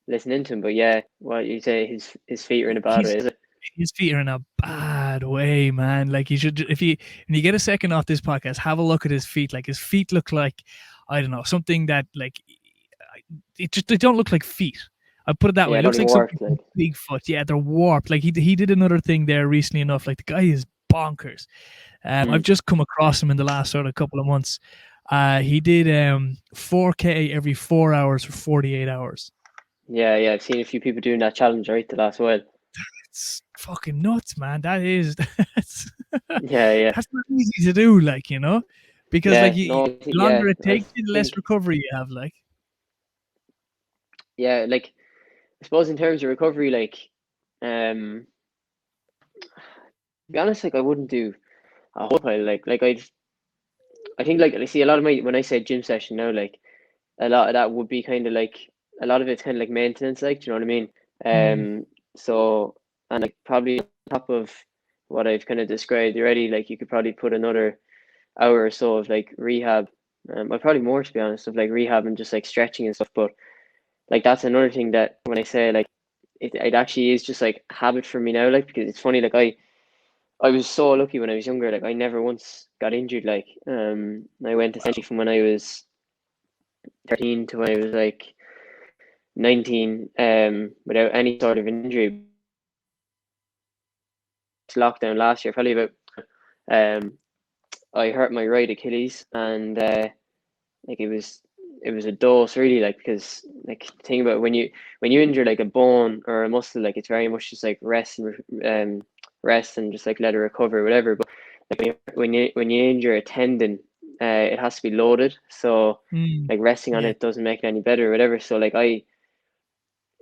listened into him. But yeah, what you say, his feet are in a bad He's way, is it? his feet are in a bad way, man. Like you should, if you when you get a second off this podcast, have a look at his feet. Like his feet look like, I don't know, something that like they don't look like feet. I put it that way. Yeah, It looks probably like something warped. from Like, Bigfoot. Yeah, they're warped. Like he did another thing there recently enough. Like the guy is bonkers. I've mm. just come across him in the last sort of couple of months. He did 4K every 4 hours for 48 hours. Yeah, yeah, I've seen a few people doing that challenge right the last while. It's fucking nuts, man. That's Yeah, yeah, that's not easy to do, like, because like yeah. No, the yeah, longer it I takes you, the less think, recovery you have. Like, yeah, like I suppose in terms of recovery, like, to be honest, like I wouldn't do a whole pile. Like I think like I see a lot of my when I say gym session now, like a lot of that would be kind of like a lot of it's kind of like maintenance, like, do you know what I mean? mm, So, and like probably on top of what I've kind of described already, like you could probably put another hour or so of like rehab, well, probably more to be honest, of like rehab and just like stretching and stuff. But like that's another thing that when I say like it actually is just like habit for me now, like, because it's funny, like I was so lucky when I was younger, like I never once got injured. Like I went essentially from when I was 13 to when I was like 19, without any sort of injury. Lockdown last year, probably about, um I hurt my right Achilles, and like it was a dose really, like, because like the thing about when you injure like a bone or a muscle, like it's very much just like rest and just like let it recover or whatever. But like when you injure a tendon, it has to be loaded, so mm, like resting on yeah, it doesn't make it any better or whatever. So like I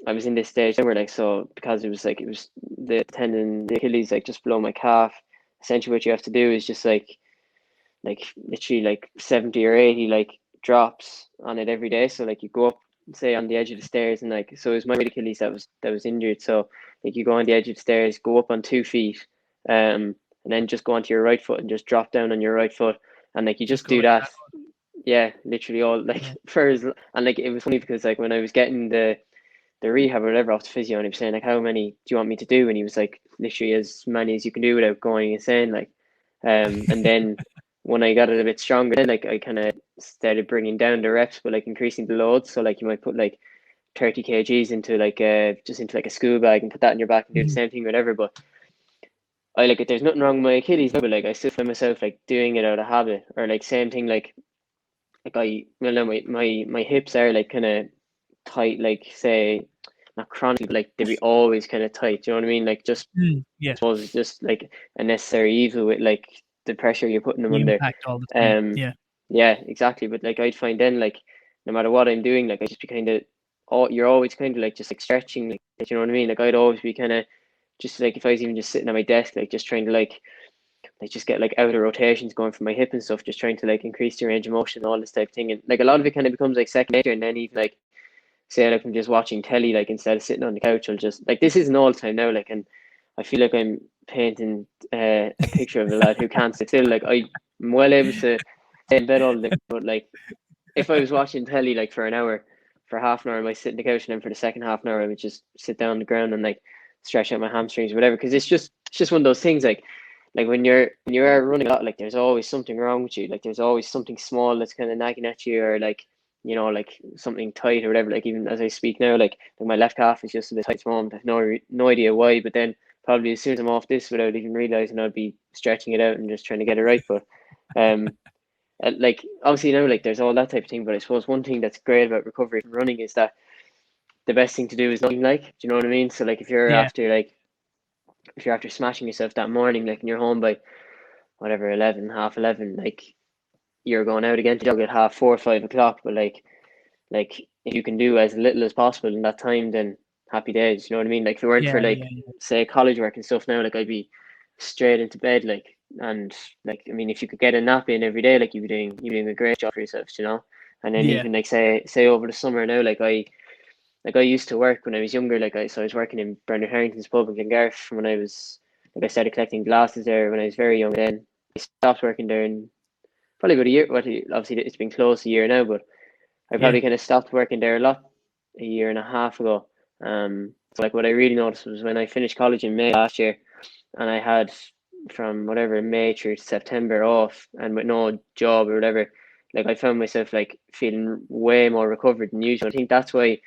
was in this stage where like, so because it was the tendon, the Achilles, like just below my calf. Essentially, what you have to do is just like literally like 70 or 80 like drops on it every day. So like you go up, say, on the edge of the stairs, and like, so it was my right Achilles that was injured. So like you go on the edge of the stairs, go up on 2 feet, and then just go onto your right foot and just drop down on your right foot, and like you just just go do like that. that. Yeah, literally all like Yeah. and like it was funny because like when I was getting the rehab or whatever off the physio, and he was saying like, how many do you want me to do? And he was like, literally as many as you can do without going insane, like. And then when I got it a bit stronger, then like I kind of instead of bringing down the reps, but like increasing the loads. So like you might put like 30 kgs into like just into like a school bag and put that in your back and do the same thing, whatever. But I like it. There's nothing wrong with my Achilles, but like I still find myself like doing it out of habit, or like same thing like I well no my hips are like kind of tight, like say not chronically, but like they be always kind of tight. Do you know what I mean? Like just Yeah, I suppose it's just like a necessary evil with like the pressure you're putting them the under. impact all the time. Yeah, Yeah, exactly. But like I'd find then like no matter what I'm doing, like I just be kind of you're always kind of like just like stretching, like you know what I mean? Like I'd always be kind of just like if I was even just sitting at my desk, like just trying to like just get like outer rotations going from my hip and stuff, just trying to like increase the range of motion and all this type of thing. And like a lot of it kind of becomes like second nature. And then even like say like I'm just watching telly, like instead of sitting on the couch, I'll just like this isn't all the time now. Like, and I feel like I'm painting a picture of a lad who can't sit still. Like I'm well able to stay in bed all day, but like if I was watching telly like for an hour, for half an hour, I might sit in the couch, and then for the second half an hour, I would just sit down on the ground and like stretch out my hamstrings or whatever. Because it's just one of those things like when you're running a lot, like there's always something wrong with you. Like there's always something small that's kind of nagging at you, or like like something tight or whatever. Like even as I speak now, like my left calf is just a bit tight at the moment. I've no idea why, but then probably as soon as I'm off this, without even realizing, I'll be stretching it out and just trying to get it right. But um, like obviously now, like there's all that type of thing. But I suppose one thing that's great about recovery from running is that the best thing to do is nothing. Like, do you know what I mean? So like yeah, if you're after smashing yourself that morning, like and you're home by whatever 11, half 11, like you're going out again to jog at half 4 or 5 o'clock. But like if you can do as little as possible in that time, then happy days. You know what I mean? Like if it weren't yeah, for like say college work and stuff now, like I'd be straight into bed. Like and like I mean, if you could get a nap in every day, like you're doing a great job for yourself. You know. And then yeah, even like say over the summer now, like I used to work when I was younger. So I was working in Bernard Harrington's pub in Glengarriff when I was like I started collecting glasses there when I was very young. Then I stopped working there in probably about a year. What obviously it's been close a year now, but I yeah, probably kind of stopped working there a lot a year and a half ago. So like what I really noticed was when I finished college in May last year, and I had from whatever May through September off, and with no job or whatever, like I found myself like feeling way more recovered than usual. I think that's why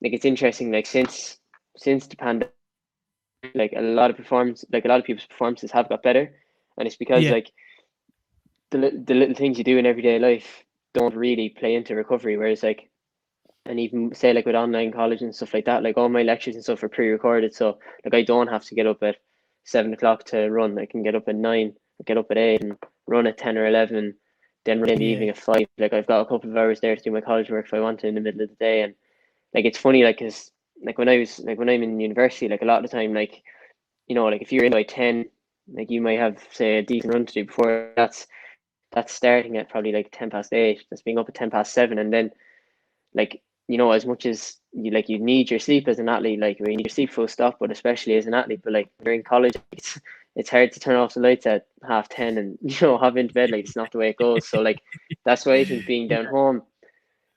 like it's interesting. Like since the pandemic, like a lot of people's performances have got better, and it's because yeah, like the little things you do in everyday life don't really play into recovery. Whereas like and even say like with online college and stuff like that, like all my lectures and stuff are pre-recorded, so like I don't have to get up at 7 o'clock to run. I can get up at 9, get up at 8, and run at 10 or 11, then run in the yeah, evening at 5. Like I've got a couple of hours there to do my college work if I want to in the middle of the day. And like it's funny, like because when I'm in university, like a lot of the time, like like if you're in by 10, like you might have say a decent run to do before that's starting at probably like 10 past 8. That's being up at 10 past 7, and then like as much as you need your sleep as an athlete, like you need your sleep full stop, but especially as an athlete. But like during college, it's hard to turn off the lights at 10:30 and hop into bed. Like it's not the way it goes. So like that's why I think being down home,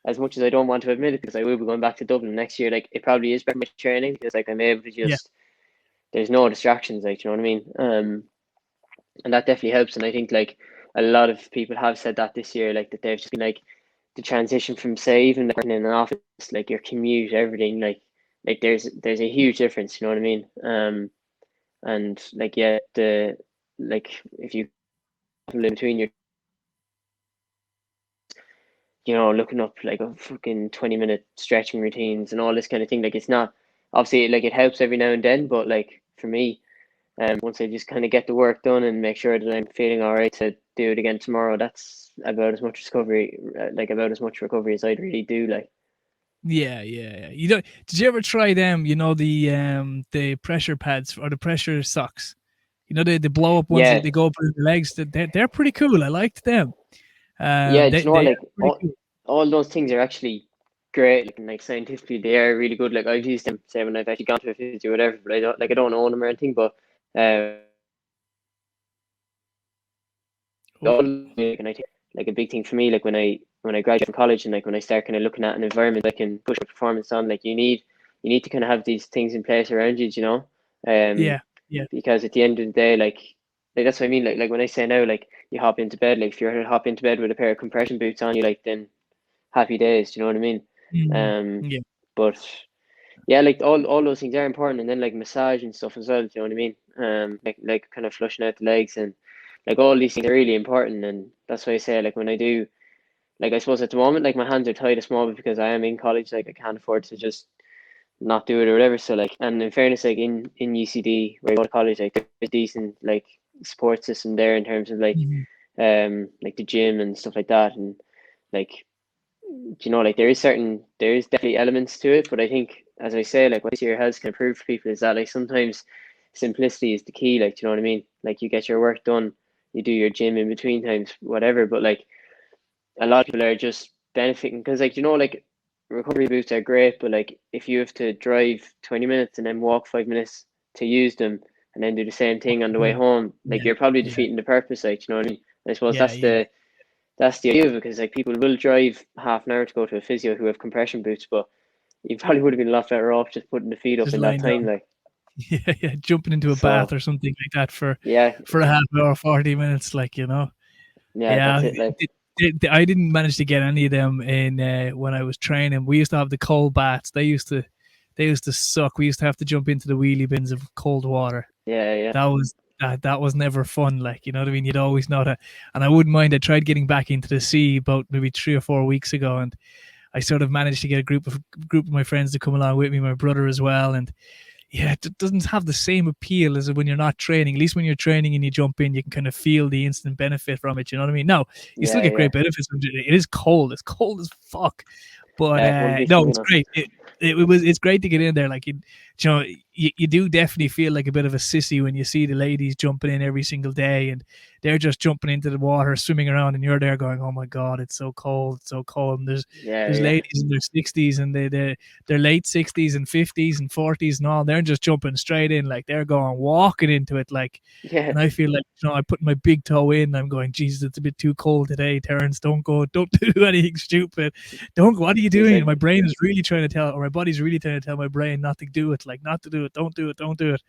as much as I don't want to admit it, because I will be going back to Dublin next year, like it probably is better for my training because like I'm able to yeah, just there's no distractions, like you know what I mean. And that definitely helps. And I think like a lot of people have said that this year, like that they've just been like the transition from say even like working in an office, like your commute, everything, like there's a huge difference, you know what I mean? And like yeah, the like if you in between your looking up like a fucking 20-minute stretching routines and all this kind of thing, like it's not obviously like it helps every now and then, but like for me, once I just kind of get the work done and make sure that I'm feeling all right to do it again tomorrow, that's about as much recovery as I'd really do. Like, yeah, yeah, yeah. You know, did you ever try them? You know the pressure pads or the pressure socks. You know the blow up ones that yeah, they go up in the legs. They're pretty cool. I liked them. yeah. Do They you know what? they Like, are pretty cool. all those things are actually great. Like scientifically, they are really good. Like I've used them, say when I've actually gone to a physio or whatever, but I don't own them or anything. But uh, Oh, all and I think like a big thing for me, like when I graduate from college and like when I start kind of looking at an environment I can push my performance on, like you need to kind of have these things in place around you, yeah, yeah, because at the end of the day, like like that's what I mean. Like when I say now, like you hop into bed, like if you're to hop into bed with a pair of compression boots on you, like then happy days. Do you know what I mean? Mm. Um, Yeah. but yeah, like all those things are important, and then like massage and stuff as well. Do you know what I mean? Like kind of flushing out the legs and like all these things are really important, and that's why I say like when I do, like I suppose at the moment like my hands are tied a small bit because I am in college, like I can't afford to just not do it or whatever. So like, and in fairness, like in UCD where I go to college, like there's a decent like support system there in terms of Mhm. like the gym and stuff like that, and like you know like there is definitely elements to it, but I think as I say like what this year has kind of proved for people is that like sometimes simplicity is the key. Like do you know what I mean? Like you get your work done, you do your gym in between times, whatever. But like a lot of people are just benefiting because like you know like recovery boots are great, but like if you have to drive 20 minutes and then walk 5 minutes to use them and then do the same thing on the way Mm. home, like Yeah. you're probably Yeah. defeating the purpose. Like you know what I mean? I suppose Yeah. Yeah. that's the idea of it, because like people will drive half an hour to go to a physio who have compression boots, but you probably would have been a lot better off just putting the feet up Just in that lying time. down. Like Yeah. Yeah. Jumping into a bath so, or something like that yeah, for a half hour, 40 minutes. Like yeah, Yeah, that's it. Like I didn't manage to get any of them in when I was training. We used to have the cold baths. They used to suck. We used to have to jump into the wheelie bins of cold water. yeah, yeah, That was never fun. Like you know what I mean. You'd always know that. And I wouldn't mind. I tried getting back into the sea about maybe 3 or 4 weeks ago, and I sort of managed to get a group of my friends to come along with me, my brother as well, and yeah, it doesn't have the same appeal as when you're not training. At least when you're training and you jump in, you can kind of feel the instant benefit from it. You know what I mean? No, you still yeah, get yeah. great benefits from it. It is cold. It's cold as fuck. But Wouldn't be no, fun it's enough. great. It's great to get in there. Like you do definitely feel like a bit of a sissy when you see the ladies jumping in every single day, and they're just jumping into the water, swimming around, and you're there going, "Oh my god, it's so cold, it's so cold." And Yeah, there's yeah, ladies in their 60s and their late 60s and 50s and 40s and all. They're just jumping straight in, like they're going walking into it, like. yeah. And I feel like I put my big toe in. I'm going, Jesus, it's a bit too cold today, Terrence. Don't go. Don't do anything stupid. Don't. What are you It's doing? like My brain is really trying to tell, or my body's really trying to tell my brain not to do it. Like not to do it. Don't do it. Don't do it.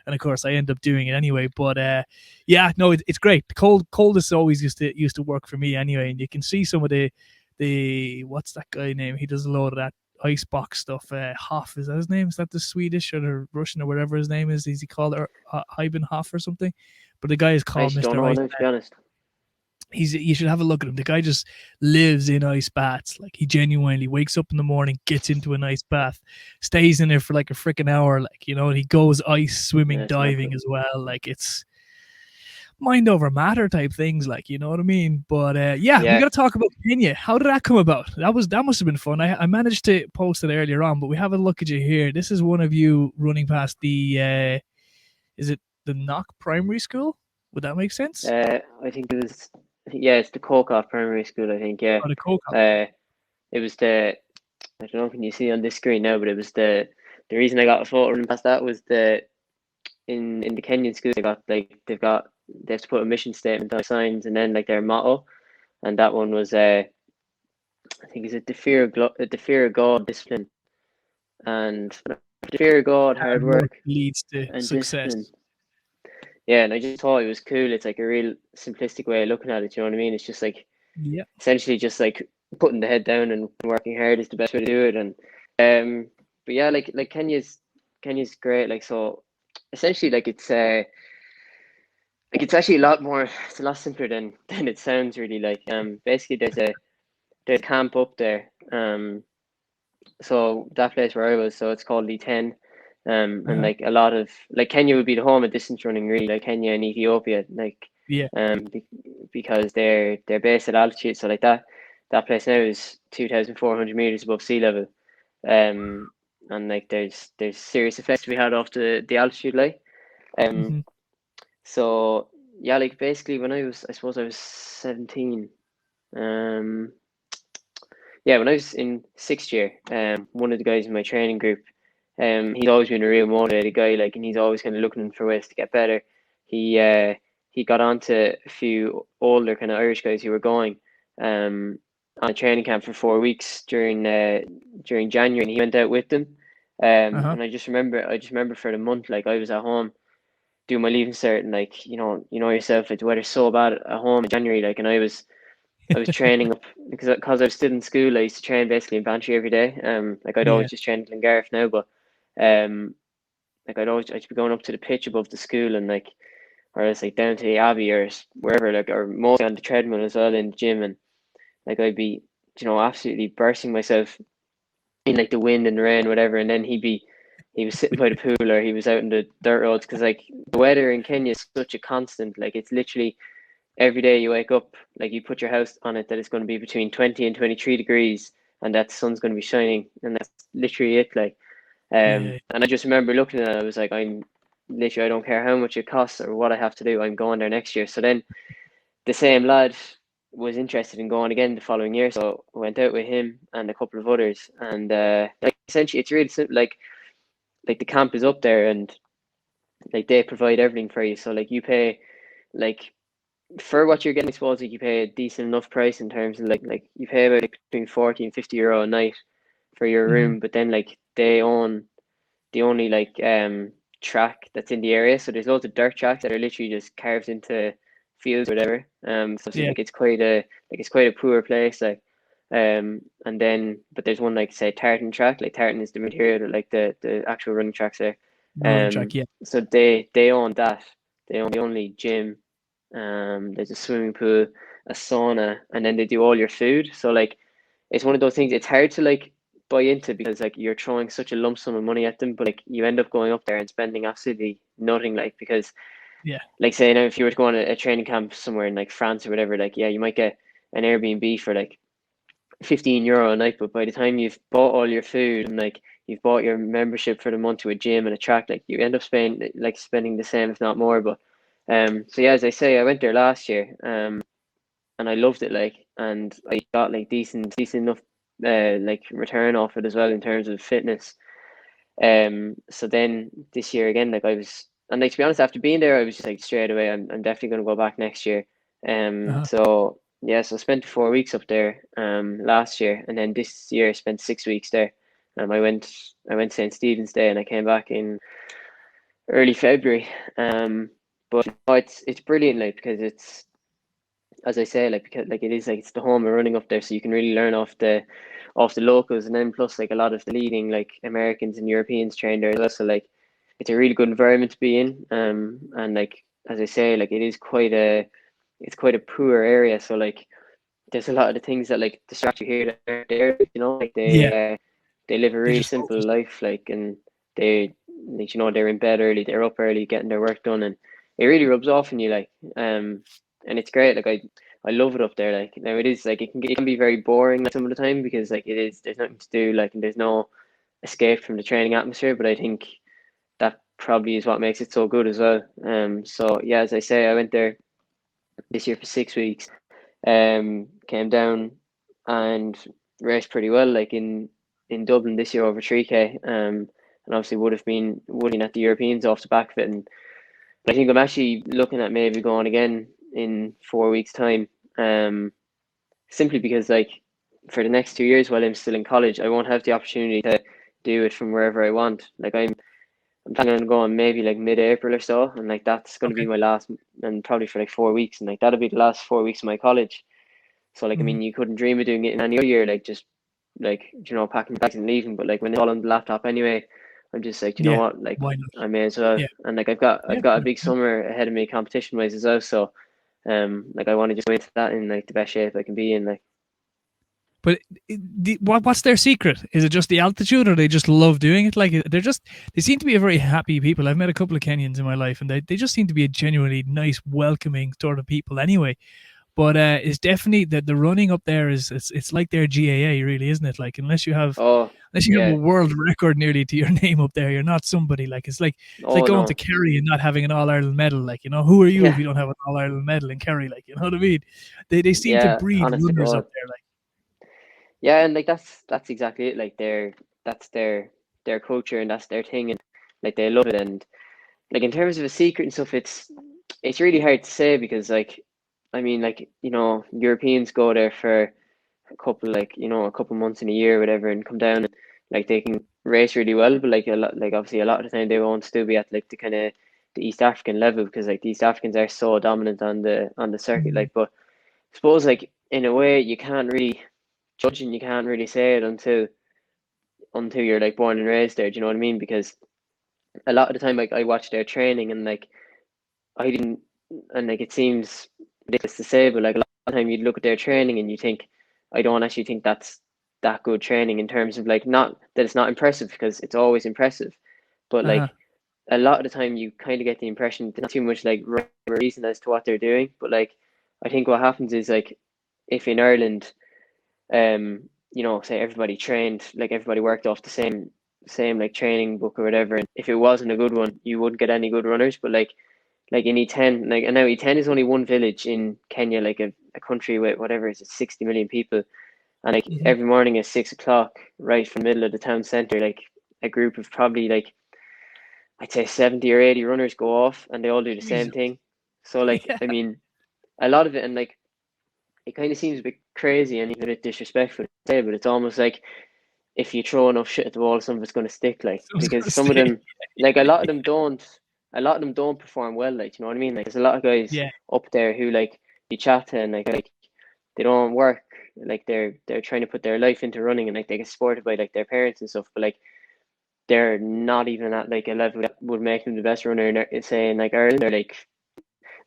And of course, I end up doing it anyway. But yeah, no, it's great. Coldest always used to work for me anyway. And you can see some of the what's that guy name? He does a load of that ice box stuff. Hoff, is that his name? Is that the Swedish or the Russian or whatever his name is? Is he called Hyben Hoff or something? But the guy is I called actually don't Mr. know Ice. now, to be honest. You should have a look at him. The guy just lives in ice baths. Like he genuinely wakes up in the morning, gets into an ice bath, stays in there for like a freaking hour, like and he goes ice swimming, Yeah, it's mad cool. diving as well. Like it's mind over matter type things, like you know what I mean. But yeah, we Yeah, got to talk about Kenya. How did that come about? That must have been fun. I managed to post it earlier on, but we have a look at you here. This is one of you running past the is it the Knock Primary School? Would that make sense? I think it was. Yeah, it's the Coke Primary School. I think. Yeah, Or the Coke. uh, it was the. I don't know. Can you see on this screen now? But it was the reason I got a photo running past that was in the Kenyan schools they have to put a mission statement on signs and then like their motto, and that one was I think is it the fear of God, discipline, and the fear of God, hard Hard work work, leads to and discipline. success. Yeah, and I just thought it was cool. It's like a real simplistic way of looking at it. You know what I mean? It's just like Yeah. essentially just like putting the head down and working hard is the best way to do it. And but yeah, like Kenya's great. Like so, essentially, like it's actually a lot more. It's a lot simpler than it sounds. Really, like basically there's a camp up there. So that place where I was, so it's called Lee 10. And Uh-huh. like a lot of like Kenya would be the home of distance running, really, like Kenya and Ethiopia, like Yeah. because they're based at altitude. So like that place now is 2,400 meters above sea level. And like there's serious effects to be had off the altitude, like. Um, Hmm. so yeah, like basically when I suppose I was 17. Um, yeah, when I was in sixth year, one of the guys in my training group, he's always been a real motivated guy, like, and he's always kind of looking for ways to get better. He got on to a few older kind of Irish guys who were going, on a training camp for 4 weeks during January, and he went out with them. Uh-huh. And I just remember for the month, like I was at home do my leaving cert, and like you know yourself, like the weather's so bad at home in January, like, and I was training up because I was still in school. I used to train basically in Bantry every day. Like I'd Yeah. always just train in Glengarriff now, but um, like I'd be going up to the pitch above the school, and like, or else like down to the Abbey or wherever, like, or mostly on the treadmill as well in the gym, and like I'd be absolutely bursting myself in like the wind and the rain, whatever, and then he was sitting by the pool or he was out in the dirt roads, because like the weather in Kenya is such a constant. Like it's literally every day you wake up, like you put your house on it that it's going to be between 20 and 23 degrees, and that sun's going to be shining, and that's literally it. Like, Yeah. and I just remember looking at it, I was like, I'm literally, I don't care how much it costs or what I have to do, I'm going there next year. So then the same lad was interested in going again the following year, so I went out with him and a couple of others, and like essentially it's really simple. Like the camp is up there, and like they provide everything for you. So like you pay, like, for what you're getting, I suppose, like you pay a decent enough price in terms of like you pay about like between 40 and 50 euro a night for your Mhm. room, but then like they own the only like track that's in the area. So there's loads of dirt tracks that are literally just carved into fields or whatever. So Yeah. like it's quite a poor place. Like, and then but there's one like say tartan track. Like tartan is the material that like the actual running tracks there. Running track. Yeah. So they own that. They own the only gym. There's a swimming pool, a sauna, and then they do all your food. So like it's one of those things. It's hard to like buy into, because like you're throwing such a lump sum of money at them, but like you end up going up there and spending absolutely nothing. Like, because Yeah. like say now if you were to go on a training camp somewhere in like France or whatever, like yeah, you might get an Airbnb for like 15 euro a night, but by the time you've bought all your food and like you've bought your membership for the month to a gym and a track, like you end up spending the same, if not more. But so yeah, as I say, I went there last year, and I loved it, like, and I got like decent enough like return off it as well in terms of fitness. So then this year again, like I was, and like to be honest, after being there, I was just like straight away, I'm definitely going to go back next year. Uh-huh. So yeah, so I spent 4 weeks up there last year, and then this year I spent 6 weeks there. I went St. Stephen's Day, and I came back in early February. But no, it's brilliant, like, because it's, as I say, like, because like it is like it's the home of running up there, so you can really learn off the locals, and then plus like a lot of the leading like Americans and Europeans train there as well. So like it's a really good environment to be in. And like as I say, like it's quite a poor area. So like there's a lot of the things that like distract you here that are there. Like Yeah. they live a They really just simple focus. life, like, and they like they're in bed early, they're up early, getting their work done, and it really rubs off on you, like, and it's great. Like I love it up there. Like now it is like it can be very boring like, some of the time, because like it is, there's nothing to do, like, and there's no escape from the training atmosphere. But I think that probably is what makes it so good as well. So yeah, as I say, I went there this year for 6 weeks. Came down and raced pretty well, like in Dublin this year over 3K. And obviously would have been at the Europeans off the back of it. And I think I'm actually looking at maybe going again in 4 weeks' time. Um, Simply because like for the next 2 years while I'm still in college, I won't have the opportunity to do it from wherever I want. Like I'm planning on going maybe like mid-April or so, and like that's going to be Okay. my last, and probably for like 4 weeks, and like that'll be the last 4 weeks of my college. So like I Mhm. mean, you couldn't dream of doing it in any other year, like just like packing bags and leaving. But like when it's all on the laptop anyway, I'm just like, you know Yeah. what, like Why not? I may as well. Yeah. And like Yeah. I've got a big summer ahead of me competition wise as well. So like I want to just go into that in like the best shape I can be in. Like, But what's their secret? Is it just the altitude, or they just love doing it? Like they seem to be a very happy people. I've met a couple of Kenyans in my life, and they just seem to be a genuinely nice, welcoming sort of people. Anyway, but it's definitely that the running up there is it's like their GAA, really, isn't it? Like oh unless you have a yeah, world record nearly to your name up there, you're not somebody. Like it's like oh going to no, Kerry and not having an All Ireland medal. Like, who are you if yeah, you don't have an All Ireland medal in Kerry? Like, you know what I mean? They seem to yeah, breed honest to runners up God. there. Like, Yeah, and like that's exactly it. Like that's their culture, and that's their thing, and like they love it. And like in terms of a secret and stuff, it's really hard to say, because like I mean, like, Europeans go there for a couple months in a year or whatever, and come down, and like they can race really well, but like a lot, like obviously a lot of the time they won't still be at like the kind of the East African level, because like the East Africans are so dominant on the circuit. Mhm. Like, but I suppose like in a way you can't really judge and you can't really say it until you're like born and raised there. Do you know what I mean? Because a lot of the time, like I watch their training and like I didn't, and like it seems ridiculous to say, but like a lot of the time you look at their training and you think, I don't actually think that's that good training in terms of like not that it's not impressive because it's always impressive, but Uh-huh. like a lot of the time you kind of get the impression there's not too much like reason as to what they're doing. But like I think what happens is like if in Ireland, say everybody trained, like everybody worked off the same like training book or whatever, and if it wasn't a good one, you wouldn't get any good runners. But like in E10, like and now E10 is only one village in Kenya, like a country with whatever is it, 60 million people, and like Mhm. every morning at 6 o'clock, right from the middle of the town centre, like a group of probably like I'd say 70 or 80 runners go off, and they all do the same Jesus. thing. So like Yeah. I mean, a lot of it, and like it kind of seems a bit crazy and even a bit disrespectful to say, but it's almost like if you throw enough shit at the wall, some of it's going to stick. Like I was because gonna some of say. them, like a lot of them don't perform well. Like you know what I mean? Like there's a lot of guys Yeah. up there who like you chat to and like they don't work. Like they're trying to put their life into running and like they get supported by like their parents and stuff. But like they're not even at like a level that would make them the best runner in say in like Ireland. They're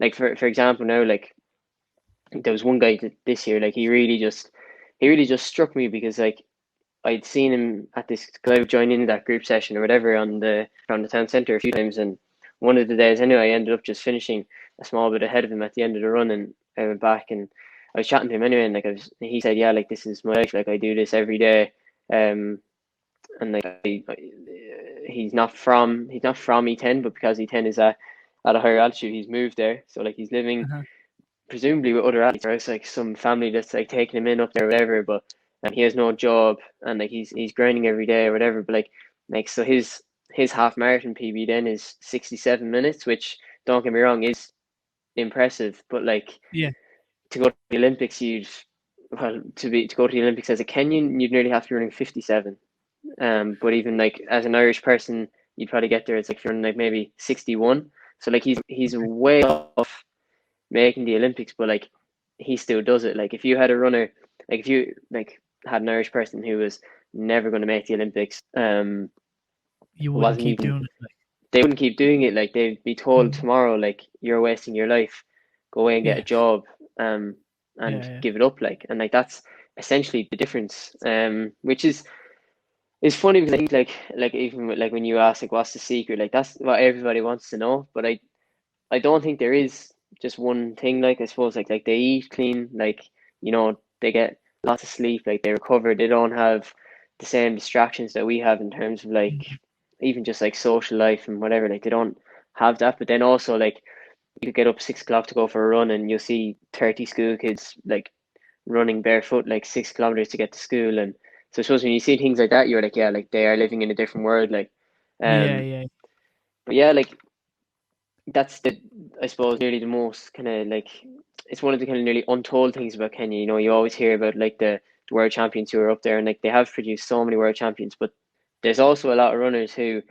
like for example now like there was one guy this year like he really just struck me because like I'd seen him at this because I joined in that group session or whatever around the town centre a few times, and one of the days anyway I ended up just finishing a small bit ahead of him at the end of the run, and I went back and I was chatting to him anyway, and like he said, yeah, like this is my life, like I do this every day, and like he's not from E10, but because E10 is at a higher altitude, he's moved there, so like he's living Uh-huh. presumably with other athletes, or it's like some family that's like taking him in up there or whatever, but and he has no job and like he's grinding every day or whatever. But like so his half marathon PB then is 67 minutes, which don't get me wrong is impressive, but like Yeah. to go to the Olympics to go to the Olympics as a Kenyan, you'd nearly have to be running 57. But even like as an Irish person, you'd probably get there. It's like if you're running like maybe 61. So like he's way off making the Olympics, but like he still does it. Like if you had a runner, like if you like had an Irish person who was never going to make the Olympics, You wouldn't wasn't keep even doing it. they wouldn't keep doing it. Like they'd be told Mm. tomorrow, like you're wasting your life, go away and get a Yeah. job, Yeah. and Yeah. give it up. Like and like that's essentially the difference. Which is funny because I think like even with, like when you ask like what's the secret, like that's what everybody wants to know. But I don't think there is just one thing. Like I suppose like they eat clean, like they get lots of sleep, like they recover. They don't have the same distractions that we have in terms of like Mhm. even just like social life and whatever. Like they don't have that. But then also like you could get up 6 o'clock to go for a run, and you'll see 30 school kids like running barefoot like 6 kilometers to get to school. And so I suppose when you see things like that, you're like, yeah, like they are living in a different world. Like, Yeah. um, Yeah. but yeah, like that's the I suppose nearly the most kind of like it's one of the kind of nearly untold things about Kenya. You always hear about like the world champions who are up there, and like they have produced so many world champions, but there's also a lot of runners who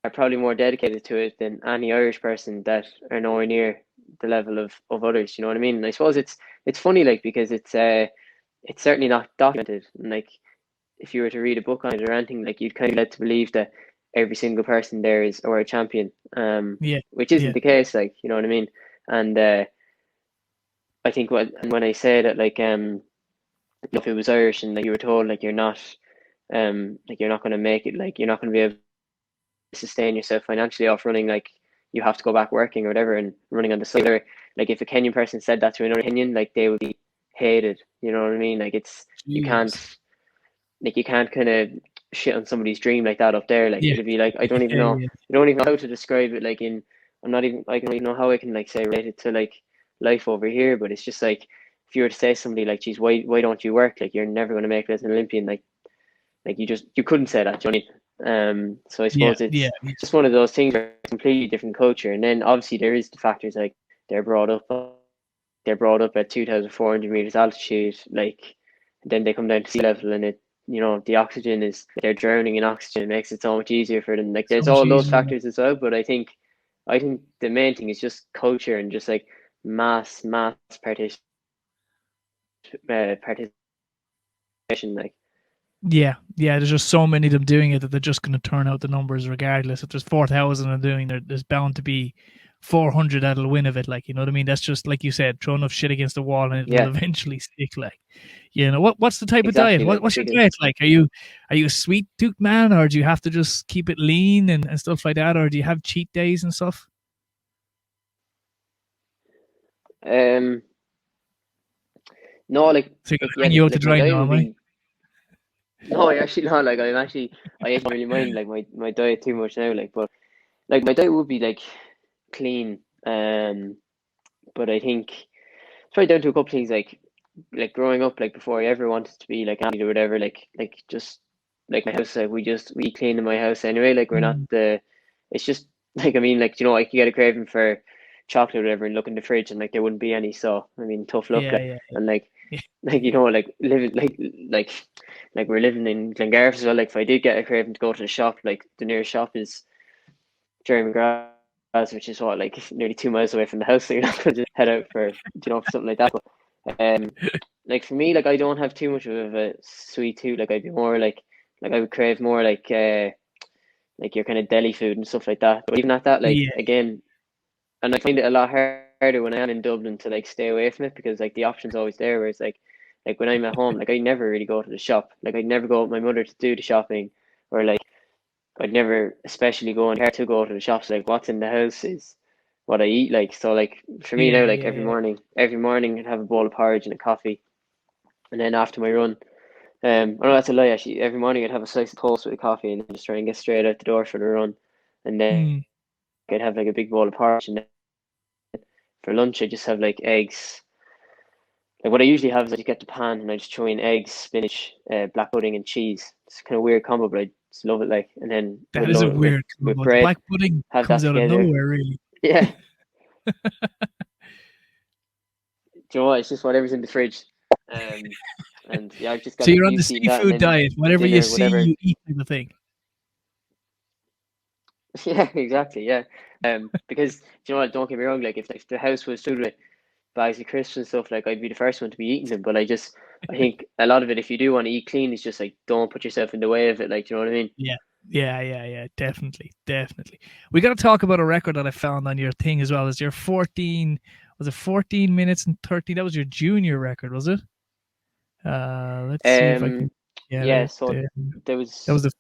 are probably more dedicated to it than any Irish person that are nowhere near the level of others. You know what I mean? And I suppose it's funny like because it's certainly not documented. And like if you were to read a book on it or anything, like you'd kind of led to believe that every single person there is a world champion, Yeah. which isn't Yeah. the case. Like you know what I mean? And I think when I say that, like if it was Irish and like you were told like you're not going to make it, like you're not going to be able to sustain yourself financially off running, like you have to go back working or whatever and running on the side. Or like if a Kenyan person said that to another Kenyan, like they would be hated. You know what I mean? Like you can't Jesus. like you can't kind of shit on somebody's dream like that up there. Like Yeah. it'd be like Yeah. Yeah. I don't even know how to describe it. Like I don't even know how I can like say relate it to like life over here. But it's just like if you were to say to somebody like, "Geez, why don't you work? Like you're never going to make it as an Olympian." Like you couldn't say that, Johnny. So I Yeah. suppose Yeah. it's just one of those things. Where it's a completely different culture, and then obviously there is the factors like they're brought up they're brought up at 2,400 meters altitude, like then they come down to sea level, and the oxygen is they're drowning in oxygen. It makes it so much easier for them. Like So there's much all those easier. factors as well, but I think I think the main thing is just culture and just like mass participation. Like, Yeah, yeah. There's just so many of them doing it that they're just going to turn out the numbers regardless. If there's 4,000 of doing it, there's bound to be 400 that'll win of it. Like, you know what I mean? That's just like you said, throw enough shit against the wall and it'll yeah, eventually stick. Like, you know, what's the type of diet? exactly. Like What's your because diet like? Are you a sweet tooth man, or do you have to just keep it lean and stuff like that, or do you have cheat days and stuff? um no, So you like got yeah, hang you out to like my dry diet now, would am I? be no, I actually not like I actually don't really mind like my diet too much now. Like, but like my diet would be like clean. But I think it's probably down to a couple things like growing up, like before I ever wanted to be like an athlete or whatever, like just like my house, like we clean in my house anyway. Like we're not Mm, the it's just like I mean like you know I could get a craving for chocolate or whatever and look in the fridge and like there wouldn't be any. So I mean tough luck yeah, like yeah, and like yeah. like you know like living like like we're living in Glengarriff as well. Like if I did get a craving to go to the shop, like the nearest shop is Jerry McGrath's, which is what like nearly 2 miles away from the house. So you're not gonna just head out for for something like that. But like for me, like I don't have too much of a sweet tooth. Like I'd be more like I would crave more like your kind of deli food and stuff like that. But even at that, like Yeah, again, and I find it a lot harder when I am in Dublin to like stay away from it because like the option's always there. Whereas like when I'm at home, like I never really go to the shop. Like I'd never go with my mother to do the shopping, or like I'd never especially go in here to go to the shops. Like what's in the house is what I eat. Like so, like for me now, yeah, like yeah, yeah. every morning I'd have a bowl of porridge and a coffee, and then after my run, I know that's a lie actually. Every morning I'd have a slice of toast with a coffee and then just try and get straight out the door for the run, and then Mm. I'd have like a big bowl of porridge, and then for lunch I just have like eggs. Like what I usually have is I just get the pan and I just throw in eggs, spinach, black pudding, and cheese. It's kind of weird combo, but I just love it. Like, and then That is a weird with combo. The bread, black pudding have that comes out of together. nowhere, really. Yeah, do you know what? It's just whatever's in the fridge. Um, and yeah, I've just So got you're on the used to eating that, and seafood then diet. for Whatever you dinner, see, whatever. you eat type of thing. Yeah, exactly. Yeah. Because do you know what? Don't get me wrong. Like, if the house was filled with bags of crisps and stuff, like I'd be the first one to be eating them. But I think a lot of it, if you do want to eat clean, is just like don't put yourself in the way of it. Like, do you know what I mean? Yeah. Yeah, yeah, yeah, definitely, definitely. We got to talk about a record that I found on your thing as well. Is your 14? Was it 14 minutes and 30? That was your junior record, was it? Let's see if I Um, can get yeah. it. So there That was was the.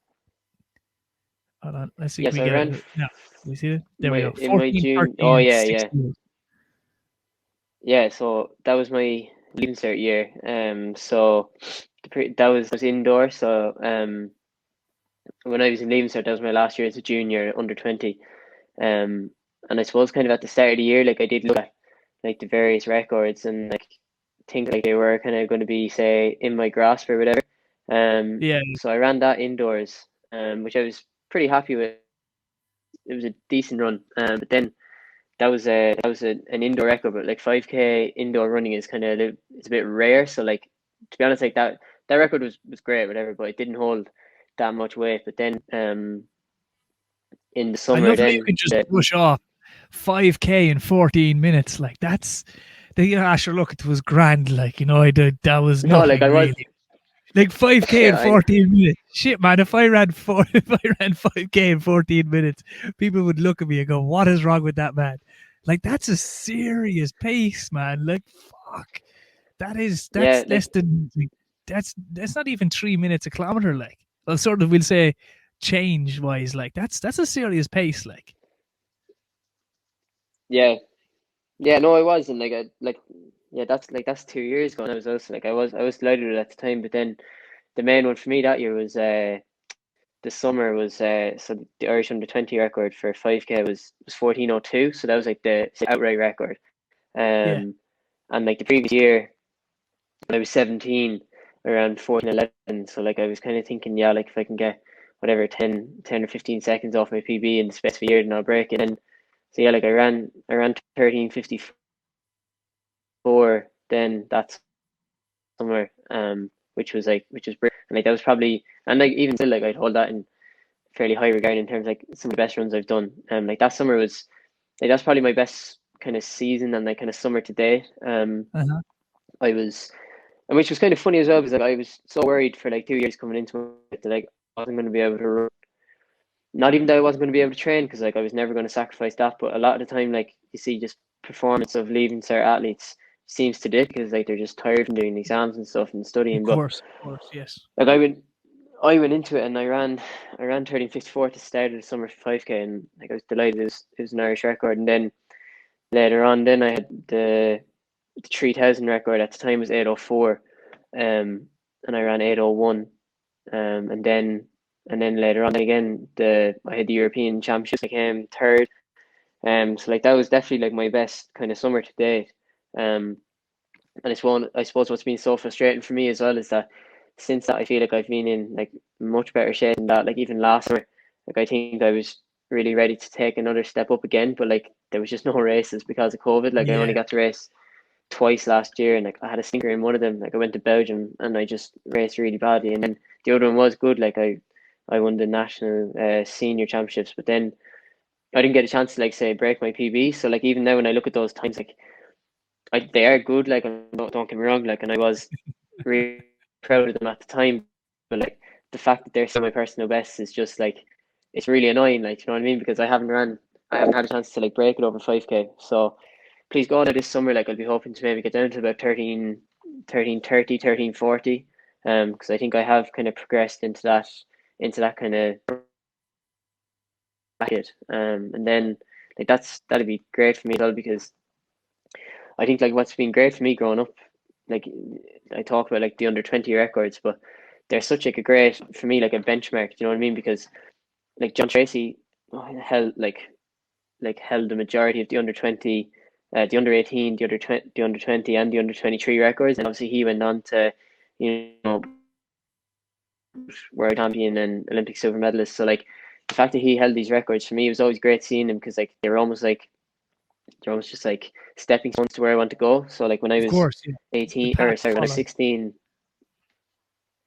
Hold on. Let's see. Can yes, we I get ran it? No. We see it? There we my go. in my 14, June. 13, Oh and yeah, yeah, 16. yeah. So that was my leaving cert year. So that was indoor. So when I was in leaving cert, that was my last year as a junior, under 20. Um, and I suppose kind of at the start of the year, like I did look at like the various records and like think like they were kind of going to be say in my grasp or whatever. Yeah. So I ran that indoors, which I was pretty happy with. It was a decent run. But then an indoor record, but like 5K indoor running is it's a bit rare. So like to be honest, like that record was great, whatever, but it didn't hold that much weight. But then in the I summer, love how you then can just push off 5K in 14 minutes. Like that's sure, look, it was grand. Like, I did, that was no, like nothing I was, really. Like 5K in yeah, 14 minutes. Shit, man, if I ran 5K in 14 minutes, people would look at me and go, what is wrong with that man? Like, that's a serious pace, man. Like, fuck. yeah, That's less than, like, that's not even 3 minutes a kilometer. Like, well, sort of, we'll say change wise, like, that's a serious pace. Like, yeah, yeah. No, I was, and yeah, that's 2 years ago. And I was also I was delighted with it at the time, but then the main one for me that year was the summer was so the Irish under 20 record for 5K was 14:02, so that was like the outright record. yeah. Um, and like the previous year when I was 17, around 14:11, so like I was kind of thinking, yeah, like if I can get whatever 10 or 15 seconds off my PB in the space of a year, then I'll break it. And so yeah, like I ran 13:54 then that summer, which was brilliant. And like that was probably, and like even still, like I'd hold that in fairly high regard in terms of like some of the best runs I've done. Like that summer was like that's probably my best kind of season and like kind of summer to date. Uh-huh. I was, and which was kind of funny as well because like I was so worried for like 2 years coming into it that like I wasn't going to be able to run. Not even that I wasn't going to be able to train because like I was never going to sacrifice that, but a lot of the time like you see just performance of leaving certain athletes seems to dip because like they're just tired from doing exams and stuff and studying. But Of course, yes. like I went into it and I ran 13:54 to start of the summer 5K and like I was delighted it was an Irish record. And then later on then I had the 3,000 record at the time was 8:04, and I ran 8:01, and then later on again I had the European Championships. I came third, so like that was definitely like my best kind of summer to date. And I suppose what's been so frustrating for me as well is that since that I feel like I've been in like much better shape than that. Like even last summer, like I think I was really ready to take another step up again, but like there was just no races because of COVID. Like I only Yeah. got to race twice last year, and like I had a stinker in one of them. Like I went to Belgium and I just raced really badly, and then the other one was good. Like I won the national senior championships, but then I didn't get a chance to like say break my PB. So like even now when I look at those times, like they are good. Like don't get me wrong. Like and I was really proud of them at the time, but like the fact that they're still my personal best is just like it's really annoying. Like you know what I mean? Because I haven't had a chance to like break it over 5K. So please God this summer, like I'll be hoping to maybe get down to about 13:30, 13:40. Because I think I have kind of progressed into that kind of bracket. And then like that'd be great for me as well because I think like what's been great for me growing up, like I talk about like the under 20 records, but they're such like a great for me like a benchmark. Do you know what I mean? Because like John Tracy held the majority of the under 20, the under 18, the under 20, and the under 23 records, and obviously he went on to, you know, world champion and Olympic silver medalist. So like the fact that he held these records for me, it was always great seeing him because like they're almost just like stepping stones to where I want to go. So like when I Of was course, yeah. The 18 path or sorry when I was follow. 16.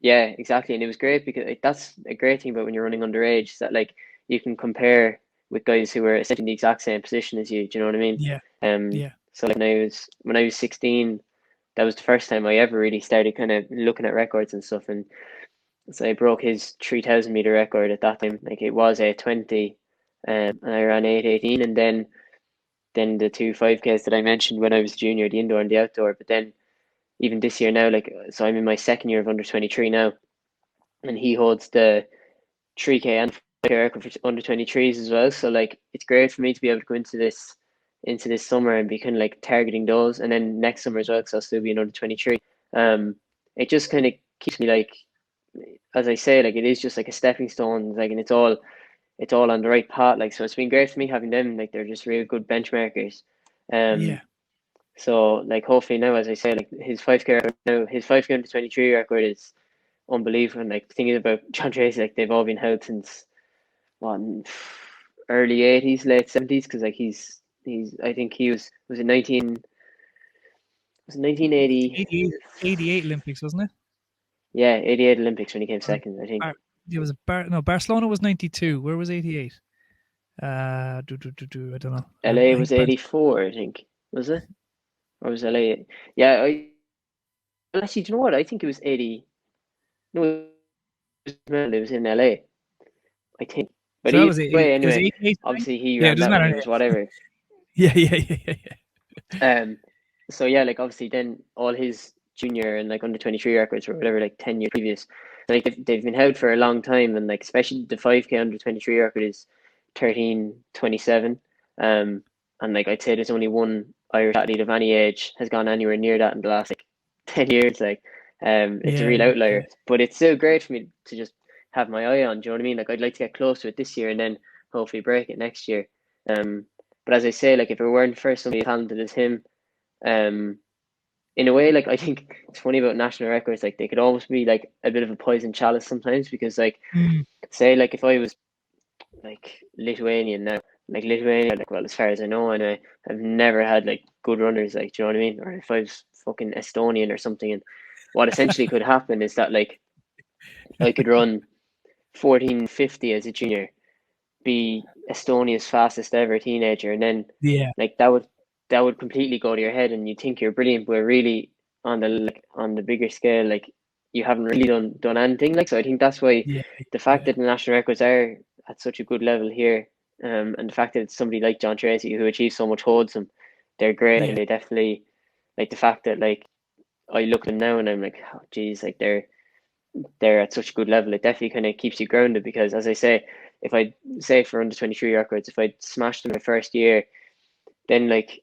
Yeah, exactly. And it was great because like, that's a great thing about when you're running underage is that like you can compare with guys who are essentially in the exact same position as you. Do you know what I mean? Yeah. Yeah. So like when I was 16, that was the first time I ever really started kind of looking at records and stuff. And so I broke his 3,000 meter record at that time. Like it was 8:20, and I ran 8:18, and then the two 5Ks that I mentioned when I was junior, the indoor and the outdoor. But then even this year now, like so I'm in my second year of under 23 now, and he holds the 3K and 5K record for under 23s as well. So like it's great for me to be able to go into this summer and be kind of like targeting those, and then next summer as well because I'll still be in under 23. It just kind of keeps me like, as I say, like it is just like a stepping stone, like, and it's all on the right path. Like so, it's been great for me having them. Like they're just real good benchmarkers. Um, Yeah. so like hopefully now, as I say, like his 5K under 23 record is unbelievable. And like thinking about John Tracy, like they've all been held since what, early 80s, late 70s, because like he's I think he was in 1980. 88 Olympics, wasn't it? Yeah, 88 Olympics when he came Or second, I think. It was no, Barcelona was 92. Where was 88? I don't know. I LA think was 84, I think. Was it? Or was LA? Yeah, actually, do you know what? I think it was 80. No, it was in LA, I think. But so. That either was it. way, It was anyway, 88. obviously he Yeah, it ran doesn't that when matter. he was whatever. Yeah, yeah, yeah, yeah, yeah. Um, so yeah, like obviously then all his junior and like under 23 records or whatever, like 10 years previous, like they've been held for a long time, and like especially the 5K under 23 record is 13:27. And like I'd say there's only one Irish athlete of any age has gone anywhere near that in the last like 10 years. Like, it's a Yeah, real yeah, yeah. outlier, but it's still great for me to just have my eye on. Do you know what I mean? Like I'd like to get close to it this year and then hopefully break it next year. Um, but as I say, like if it weren't for somebody as talented as him, um, in a way, like I think it's funny about national records, like they could almost be like a bit of a poison chalice sometimes because like Mm, say like if I was like Lithuanian now, like Lithuania, like well as far as I know, and I've never had like good runners, like do you know what I mean? Or if I was fucking Estonian or something, and what essentially could happen is that like I could run 14:50 as a junior, be Estonia's fastest ever teenager, and then Yeah. like that would completely go to your head, and you think you're brilliant, but really on the bigger scale, like you haven't really done anything. Like, so I think that's why Yeah. the fact that the national records are at such a good level here, and the fact that it's somebody like John Tracy who achieves so much holds them, they're great, Yeah. and they definitely, like, the fact that, like, I look at them now and I'm like, oh, geez, like they're at such a good level. It definitely kind of keeps you grounded, because, as I say, if I say for under 23 records, if I smash them the first year, then like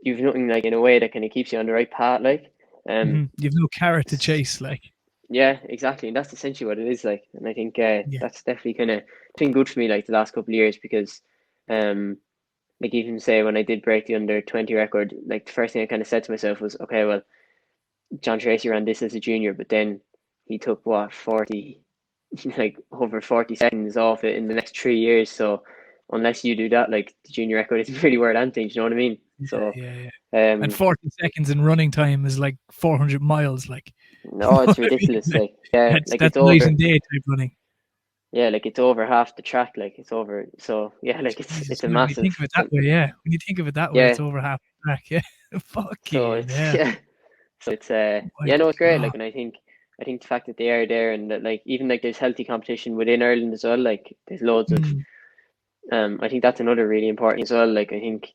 you've nothing, like, in a way that kind of keeps you on the right path. Like, You've no carrot to chase. Like, yeah, exactly, and that's essentially what it is. Like, and I think yeah. that's definitely kind of been good for me, like, the last couple of years, because like, even say when I did break the under 20 record, like, the first thing I kind of said to myself was, okay, well, John Tracy ran this as a junior, but then he took what 40, like over 40 seconds off it in the next 3 years. So unless you do that, like, the junior record isn't really worth anything. Do you know what I mean? So Yeah. And um, 40 seconds in running time is like 400 miles. Like, you no, know it's what I mean? ridiculous. Like, Like, yeah, that's like that's it's night over. and day type running. Yeah, like it's over half the track. Like, it's over. So yeah, like Jesus, it's a yeah, when you massive. think of it that way, yeah. When you think of it that way, Yeah. it's over half the track. Yeah. So Fucking it's hell. yeah. So it's Oh my yeah, no, it's great. God. Like, and I think the fact that they are there, and that, like, even like there's healthy competition within Ireland as well. Like, there's loads of Mm, I think that's another really important as well. Like, I think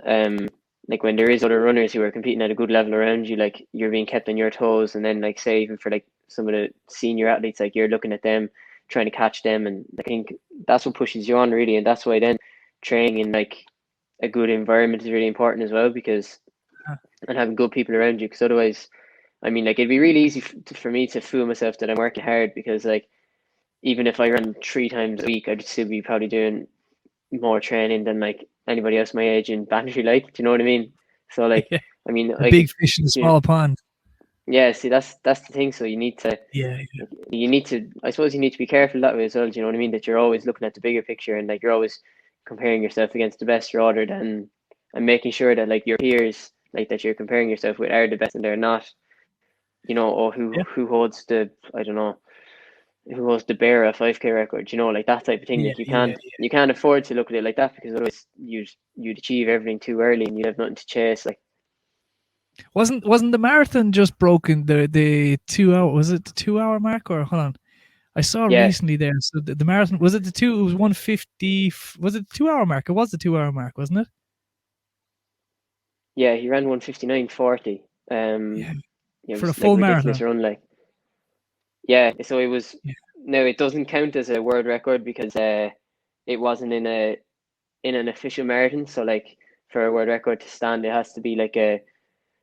um like when there is other runners who are competing at a good level around you, like, you're being kept on your toes, and then, like, say even for like some of the senior athletes, like, you're looking at them, trying to catch them, and I think that's what pushes you on, really, and that's why then training in, like, a good environment is really important as well, because uh, and having good people around you, because otherwise, I mean, like, it'd be really easy for me to fool myself that I'm working hard, because, like, even if I run 3 times a week, I'd still be probably doing more training than, like, anybody else my age in bantry. Like, do you know what I mean? So, like, yeah. I mean, A like, big fish in a you know, small pond. yeah. See, that's the thing. So Yeah. you need to. I suppose you need to be careful that way as well. Do you know what I mean? That you're always looking at the bigger picture, and, like, you're always comparing yourself against the best, rather than, and making sure that, like, your peers, like, that you're comparing yourself with, are the best, and they're not. You know, or Yeah. who holds the, I don't know, who was the bearer of 5K record, you know, like that type of thing. Yeah. Like, you can't afford to look at it like that, because otherwise you'd achieve everything too early, and you'd have nothing to chase. Like, Wasn't the marathon just broken the 2 hour? Was it the 2 hour mark, or hold on? I saw yeah, recently there. So the marathon, was it the two? It was 150. Was it the 2 hour mark? It was the 2 hour mark, wasn't it? yeah, he ran 1:59:40. Yeah. It For a was like full ridiculous marathon. run. Like, yeah, so it was. Yeah. Now it doesn't count as a world record, because it wasn't in an official marathon. So, like, for a world record to stand, it has to be like a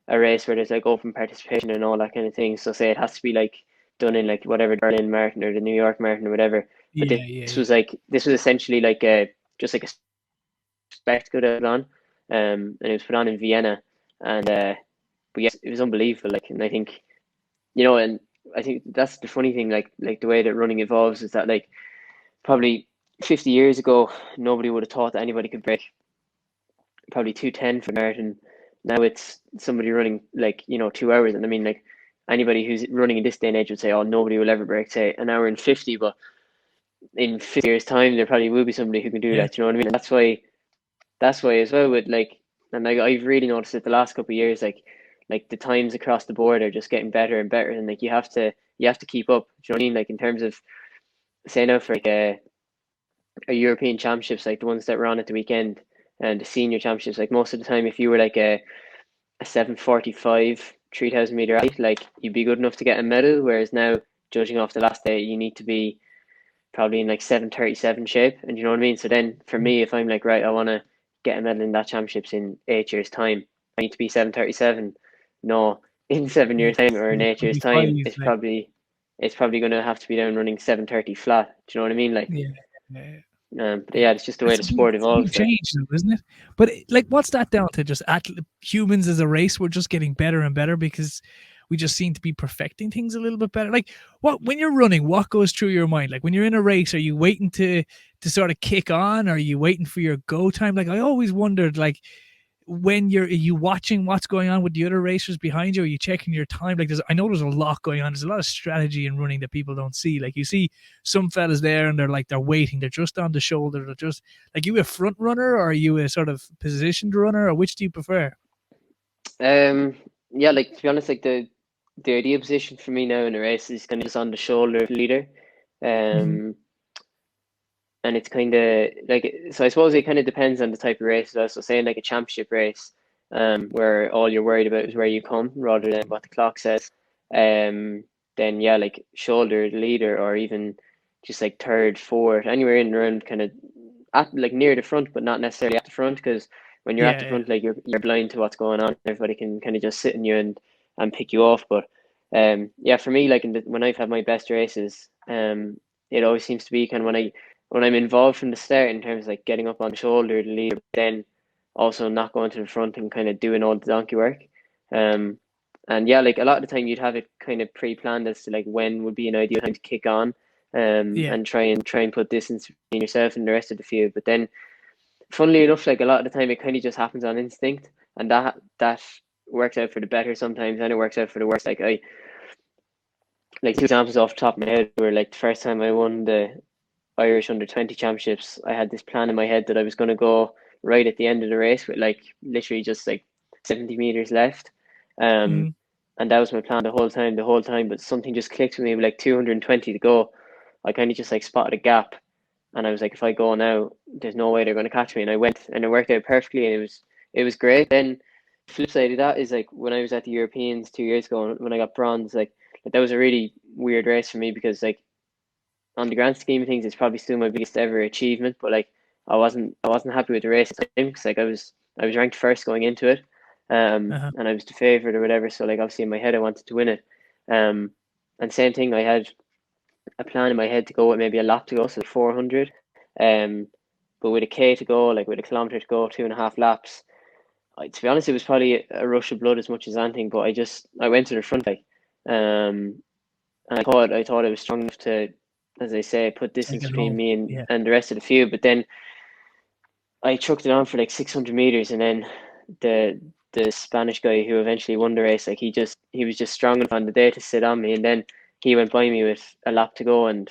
race where there's, like, open participation and all that kind of thing. So, say it has to be, like, done in, like, whatever, the Berlin Marathon or the New York Marathon or whatever. But Yeah. Yeah. Yeah. this was essentially like a just like a spectacle that was on, and it was put on in Vienna, and but yes, it was unbelievable. Like, and I think, and I think that's the funny thing. Like the way that running evolves is that, like, probably 50 years ago, nobody would have thought that anybody could break probably 2:10 for a marathon. Now it's somebody running, like, 2 hours, and I mean, like, anybody who's running in this day and age would say, oh, nobody will ever break, say, an hour and 50, but in 50 years' time, there probably will be somebody who can do Yeah. that. You know what I mean? And that's why as well, with, like, and, like, I've really noticed it the last couple of years, like the times across the board are just getting better and better, and, like, you have to keep up. Do you know what I mean? Like, in terms of, say now, for like a European championships, like the ones that were on at the weekend, and the senior championships, like, most of the time, if you were like a 7:45 3,000 meter athlete, like, you'd be good enough to get a medal. Whereas now, judging off the last day, you need to be probably in like 7:37 shape, and you know what I mean. So then, for me, if I'm like, right, I want to get a medal in that championships in 8 years' time, I need to be 7:37. No, in 7 years' time or in 8 years' 25. time, Like, it's probably going to have to be down running 7:30 flat. Do you know what I mean? Like, yeah. Yeah. but yeah, it's just the way the sport It's a big evolves. Like, change, though, isn't it? But like, what's that down to? Just humans as a race, we're just getting better and better because we just seem to be perfecting things a little bit better. Like, when you're running, what goes through your mind? Like, when you're in a race, are you waiting to sort of kick on? Are you waiting for your go time? Like, I always wondered, like, when are you watching what's going on with the other racers behind you? Are you checking your time? Like, I know there's a lot going on. There's a lot of strategy in running that people don't see. Like, you see some fellas there and they're waiting. They're just on the shoulder. They're just like, you a front runner or are you a sort of positioned runner, or which do you prefer? Yeah, like to be honest, like the ideal position for me now in a race is kind of just on the shoulder of the leader. Mm-hmm. Um, and it's kind of like, so I suppose it kind of depends on the type of race as well. So saying like a championship race, where all you're worried about is where you come rather than what the clock says. Then yeah, like shoulder the leader, or even just like third, fourth, anywhere in and around kind of at like near the front, but not necessarily at the front, because when you're at the Yeah, front, like you're blind to what's going on. Everybody can kind of just sit in you and pick you off. But yeah, for me, like when I've had my best races, it always seems to be kind of when I'm involved from the start in terms of like getting up on the shoulder, the leader, then also not going to the front and kind of doing all the donkey work. Um, and yeah, like a lot of the time you'd have it kind of pre-planned as to like when would be an ideal time to kick on, yeah, and try and put distance between yourself and the rest of the field. But then, funnily enough, like a lot of the time it kind of just happens on instinct, and that works out for the better sometimes, and it works out for the worse. Like I like two examples off the top of my head were like the first time I won the Irish under 20 championships, I had this plan in my head that I was going to go right at the end of the race with like literally just like 70 meters left. Um, mm-hmm. and that was my plan the whole time. But something just clicked with me with like 220 to go. I kind of just like spotted a gap, and I was like, if I go now, there's no way they're going to catch me. And I went, and it worked out perfectly, and it was great. Then the flip side of that is like when I was at the Europeans 2 years ago, when I got bronze, like that was a really weird race for me, because like on the grand scheme of things, it's probably still my biggest ever achievement. But like, I wasn't happy with the race at the time, because like I was ranked first going into it, Uh-huh. and I was the favorite or whatever. So like, obviously in my head, I wanted to win it, um, and same thing, I had a plan in my head to go with maybe a lap to go, so 400, um, but with a K to go, like with a kilometer to go, 2.5 laps. To be honest, it was probably a rush of blood as much as anything. But I went to the front, like, and I thought I was strong enough to, as I say, put Take distance it between home. me Yeah. and the rest of the field. But then I chucked it on for like 600 meters, and then the Spanish guy who eventually won the race, like he was just strong enough on the day to sit on me, and then he went by me with a lap to go, and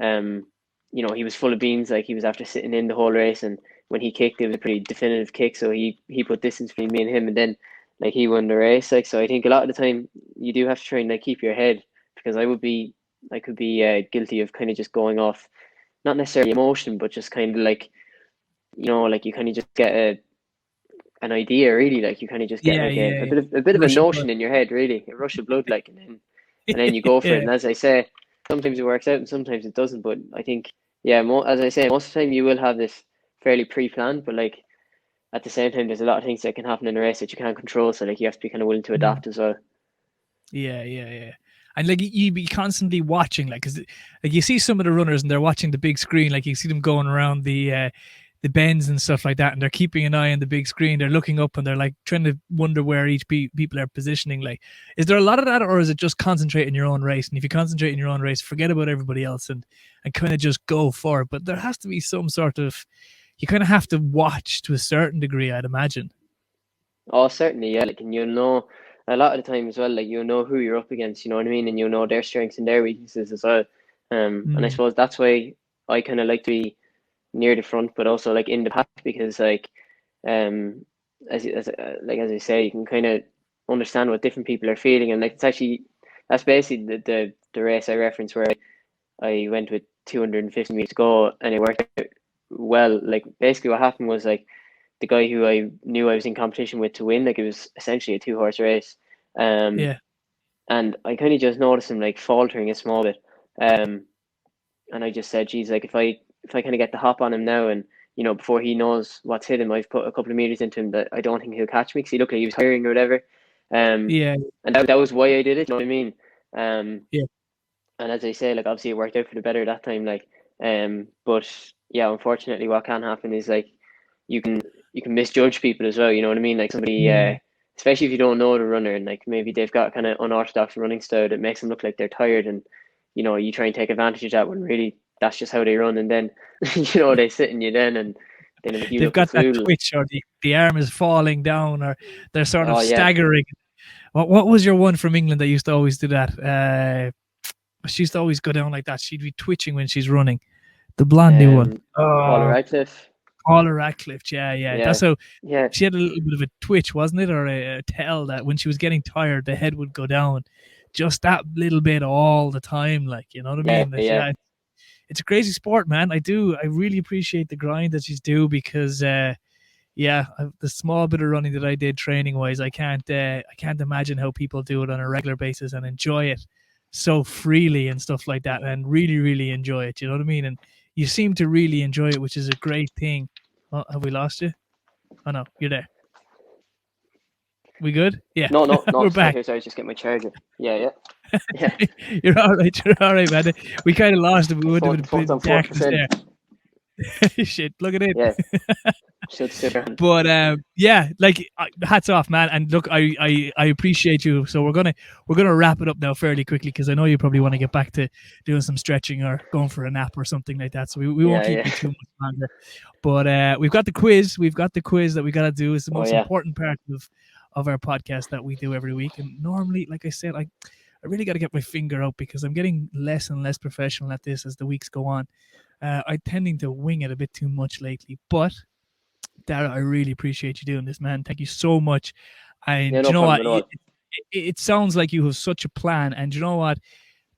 um, he was full of beans. Like, he was after sitting in the whole race, and when he kicked, it was a pretty definitive kick, so he put distance between me and him, and then like he won the race. Like, so I think a lot of the time you do have to try and like keep your head, because I could be guilty of kind of just going off, not necessarily emotion, but just kind of like, like you kind of just get an idea, really. Like, you kind of just get Yeah, like a, yeah, a yeah. bit of a bit of a Rush of blood. notion in your head, really, a rush of blood, like, and then you go for it. Yeah. And as I say, sometimes it works out and sometimes it doesn't. But I think, yeah, as I say, most of the time you will have this fairly pre-planned, but like at the same time, there's a lot of things that can happen in a race that you can't control. So like, you have to be kind of willing to Mm. adapt as well. Yeah, yeah, yeah. And like you be constantly watching, like, cause like you see some of the runners and they're watching the big screen, like you see them going around the bends and stuff like that, and they're keeping an eye on the big screen. They're looking up and they're like trying to wonder where each people are positioning. Like, is there a lot of that, or is it just concentrate in your own race? And if you concentrate in your own race, forget about everybody else and kind of just go for it. But there has to be some sort of, you kind of have to watch to a certain degree, I'd imagine. Oh, certainly, yeah. Like, and a lot of the time as well, like, who you're up against. You know what I mean, and their strengths and their weaknesses as well. And I Mm. suppose that's why I kind of like to be near the front, but also like in the pack, because like, um, as I say, you can kind of understand what different people are feeling, and like that's basically the race I referenced, where I went with 250 meters to go, and it worked out well. Like, basically what happened was, like, the guy who I knew I was in competition with to win, like, it was essentially a two-horse race. Um, Yeah. and I kind of just noticed him like faltering a small bit. Um, and I just said, geez, like, if I kind of get the hop on him now, and before he knows what's hit him, I've put a couple of meters into him, that I don't think he'll catch me, because he looked like he was tiring or whatever. Um, Yeah. and that was why I did it. You know what I mean? Um, Yeah. and as I say, like, obviously it worked out for the better that time. Like, but yeah, unfortunately, what can happen is, like, you can misjudge people as well. You know what I mean? Like, somebody, Mm. especially if you don't know the runner, and like maybe they've got kind of unorthodox running style that makes them look like they're tired, and you try and take advantage of that, when really that's just how they run, and then they sit in you then, and They make you They've look a got that fool. twitch, or the arm is falling down, or they're sort of Oh yeah, staggering. What was your one from England that used to always do that? She used to always go down like that. She'd be twitching when she's running. The blondie one. Paula Oh, Radcliffe. Paula Radcliffe. Yeah, yeah. Yeah, That's how yeah, she had a little bit of a twitch, wasn't it? Or a tell that when she was getting tired, the head would go down just that little bit all the time. Like, you know what I yeah, mean? yeah. It's a crazy sport, man. I really appreciate the grind that she's do because, the small bit of running that I did training wise, I can't imagine how people do it on a regular basis and enjoy it so freely and stuff like that, and really, really enjoy it. You know what I mean? And you seem to really enjoy it, which is a great thing. Oh, have we lost you? Oh no, you're there. We good? Yeah, No, no, no. we're back. Sorry, just get my charger. Yeah, yeah. You're all right. You're all right, man. We kind of lost it. We would have Phone's been on darkness there. 40%. Shit, plug it in. Yeah, should sit around. But like hats off, man. And look, I appreciate you. So we're gonna wrap it up now fairly quickly because I know you probably want to get back to doing some stretching or going for a nap or something like that. So we won't keep you too much longer. But we've got the quiz. We've got the quiz that we got to do. It's the most important part of our podcast that we do every week. And normally, like I said, I really got to get my finger out because I'm getting less and less professional at this as the weeks go on. I'm tending to wing it a bit too much lately, but Darragh, I really appreciate you doing this, man. Thank you so much. And Yeah, no you know problem what? at all. It sounds like you have such a plan. And you know what?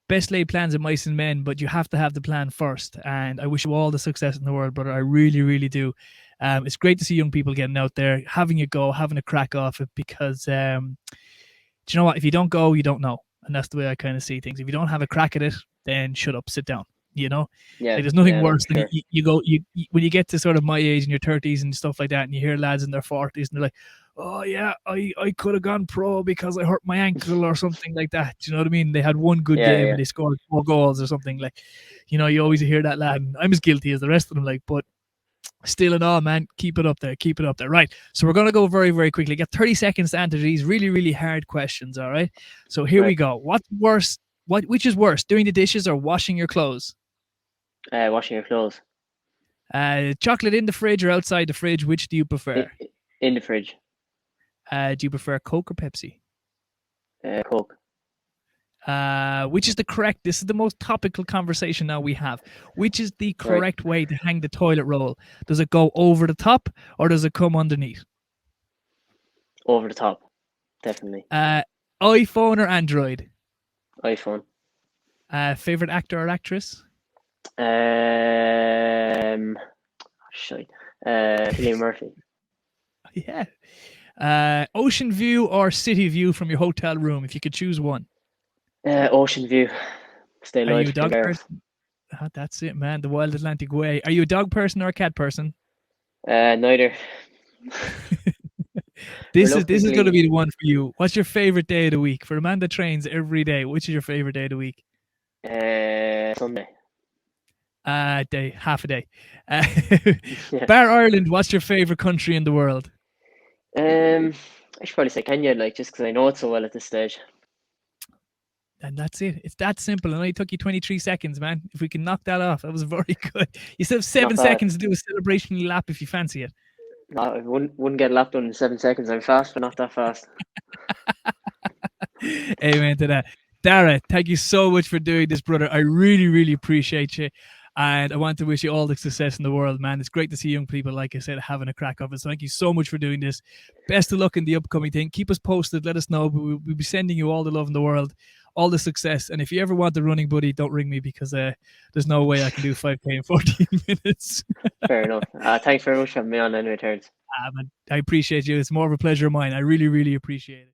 Best laid plans of mice and men, but you have to have the plan first. And I wish you all the success in the world, brother. I really, really do. It's great to see young people getting out there, having a go, having a crack off it, because do you know what? If you don't go, you don't know. And that's the way I kind of see things. If you don't have a crack at it, then shut up, sit down. You know, Yeah, like there's nothing worse no, than you when you get to sort of my age in your 30s and stuff like that, and you hear lads in their 40s and they're like, oh yeah, I could have gone pro because I hurt my ankle or something like that. Do you know what I mean? They had one good game and they scored 4 goals or something. Like, you know, you always hear that lad, and I'm as guilty as the rest of them. Like, but still in all, man, keep it up there. Right. So we're gonna go very, very quickly. Get 30 seconds to answer these really, really hard questions. All right. So here we go. What's worse? Which is worse, doing the dishes or washing your clothes? Washing your clothes. Chocolate in the fridge or outside the fridge, which do you prefer? In the fridge. Do you prefer Coke or Pepsi? Coke. Which is the correct, this is the most topical conversation now we have. Which is the correct way to hang the toilet roll? Does it go over the top or does it come underneath? Over the top, definitely. iPhone or Android? iPhone. Favorite actor or actress? Cillian Murphy. Yeah. Ocean view or city view from your hotel room, if you could choose one? Ocean view. Stay alive. Are you a dog person? That's it, man. The wild Atlantic way. Are you a dog person or a cat person? Neither. This is going to be the one for you. What's your favorite day of the week? For a man that trains every day, which is your favorite day of the week? Sunday. Half a day. Bar Ireland, what's your favorite country in the world? I should probably say Kenya, like, just because I know it so well at this stage. And that's it. It's that simple. And it only took you 23 seconds, man. If we can knock that off, that was very good. You still have 7 seconds to do a celebration lap if you fancy it. No, I wouldn't get a lap done in 7 seconds. I'm fast, but not that fast. Amen to that. Darragh, thank you so much for doing this, brother. I really, really appreciate you. And I want to wish you all the success in the world, man. It's great to see young people, like I said, having a crack of it. So thank you so much for doing this. Best of luck in the upcoming thing. Keep us posted. Let us know. We'll be sending you all the love in the world, all the success. And if you ever want the running buddy, don't ring me because there's no way I can do 5K in 14 minutes. Fair enough. Thanks very much for having me on anyway, Terence. I appreciate you. It's more of a pleasure of mine. I really, really appreciate it.